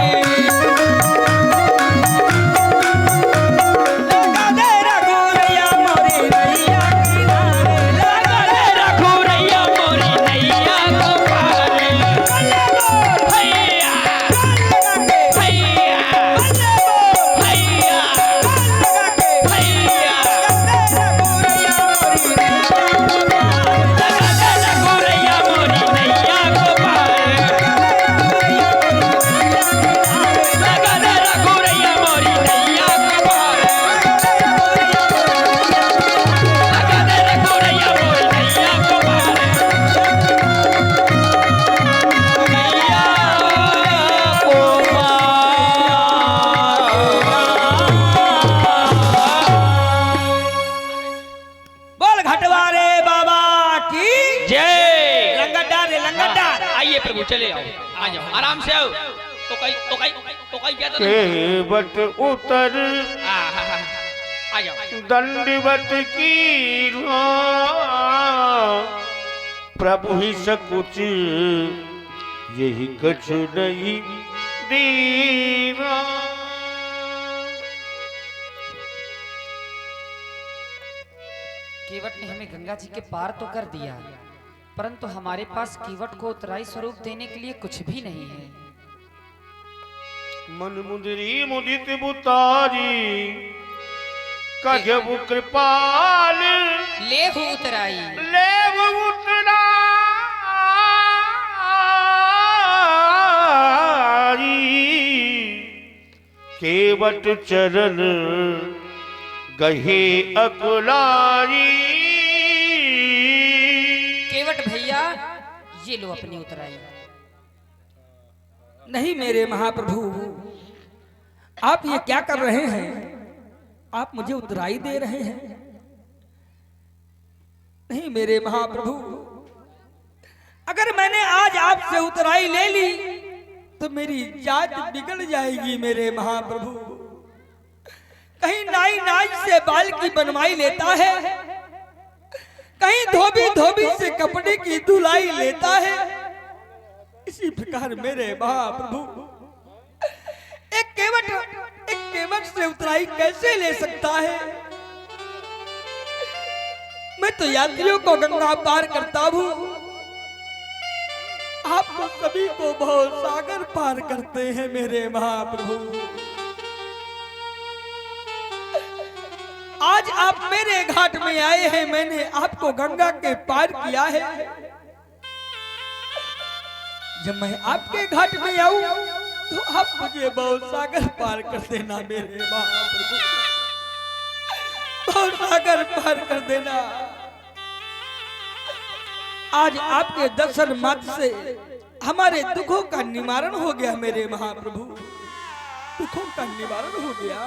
लगा दे रघुरैया मोरी नैया किनारे लगा दे रघुरैया मोरी नैया को पार हैया हैया हैया हैया लगा दे रघुरैया मोरी नैया को पार लगा दे रघुरैया मोरी नैया को पार लगा दे रघुरैया मोरी नैया को पार नैया को बोल घटवारे बाबा की जय लंगर डाल रे लंगर डाल आइए प्रभु चले आओ आ जाओ आराम से आओ तो कहीं क्या तो नहीं केवट उतर आ जाओ दंडवत की प्रभु ही सकुच यही कछु नहीं दीना केवट ने हमें गंगा जी के पार तो कर दिया, परंतु हमारे पास केवट को उत्तराई स्वरूप देने के लिए कुछ भी नहीं है। मन मुदरी मुदित बुतारी कजब कृपाल ले हो उत्तराई लेव उतराई केवट चरण गहे अकुलारी। केवट भैया ये लो अपनी उतराई। नहीं मेरे महाप्रभु, आप ये क्या कर रहे हैं? आप मुझे उतराई दे रहे हैं? नहीं मेरे महाप्रभु, अगर मैंने आज आपसे उतराई ले ली तो मेरी जात बिगड़ जाएगी मेरे महाप्रभु। कहीं नाई नाई से बाल की बनवाई लेता है, कहीं धोबी धोबी से कपड़े की धुलाई लेता है। इसी प्रकार मेरे महाप्रभु एक केवट से उतराई कैसे ले सकता है? मैं तो यात्रियों को गंगा पार करता हूँ, आप तो सभी को बहुत सागर पार करते हैं मेरे महाप्रभु। आज आप मेरे घाट में आए हैं, मैंने आपको गंगा के पार किया है। जब मैं आपके घाट में आऊं तो आप मुझे बहुत सागर पार कर देना मेरे महाप्रभु, बहुत सागर पार कर देना। आज आपके दर्शन मात्र से हमारे दुखों का निवारण हो गया मेरे महाप्रभु, दुखों का निवारण हो गया।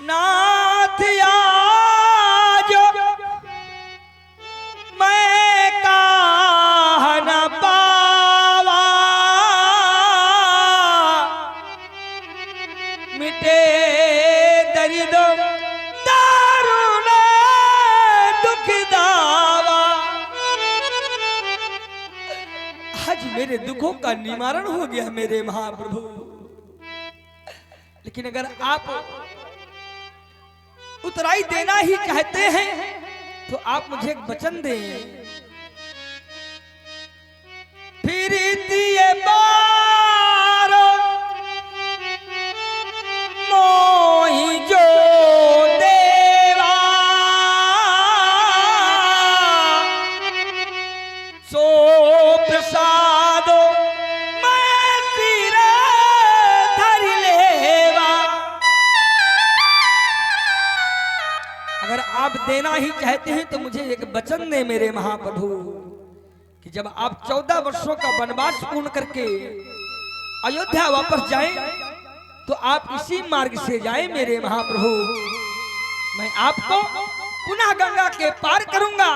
नाथ आज मैं कहा न पावा, मिटे दर्द दारुण दुख दावा। आज मेरे दुखों का निवारण हो गया मेरे महाप्रभु। लेकिन अगर आप उतराई देना ही चाहते हैं तो आप मुझे एक वचन दें। फिर दिए बारो मोहि जो देवा, सो प्रसादो मैं सिर धर लेवा। अगर आप देना ही चाहते हैं तो मुझे एक वचन दे मेरे महाप्रभु कि जब आप 14 वर्षों का वनवास पूर्ण करके अयोध्या वापस जाएं तो आप इसी मार्ग से जाएं मेरे महाप्रभु। मैं आपको पुनः गंगा के पार करूंगा।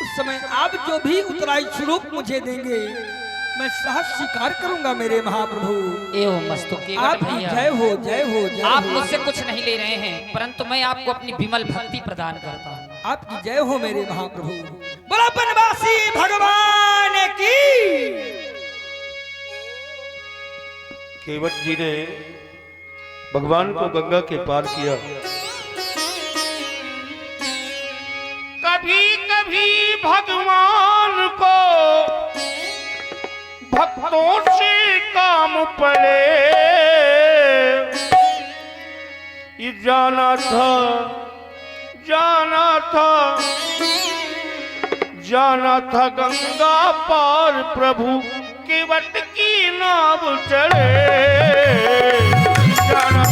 उस समय आप जो भी उतराई स्वरूप मुझे देंगे मैं सहज स्वीकार करूंगा मेरे महाप्रभु। एवं मस्तु केवट आपकी भैया, जय हो जय हो जय आप हो। मुझसे कुछ नहीं ले रहे हैं, परंतु मैं आपको अपनी विमल भक्ति प्रदान करता हूँ। आपकी जय हो मेरे महाप्रभु। बोला बनवासी भगवान की। केवट जी ने भगवान को गंगा के पार किया। कभी कभी भगवान को भक्तों से काम पड़े, ये जाना था गंगा पार प्रभु केवट की नाव चढ़े। जाना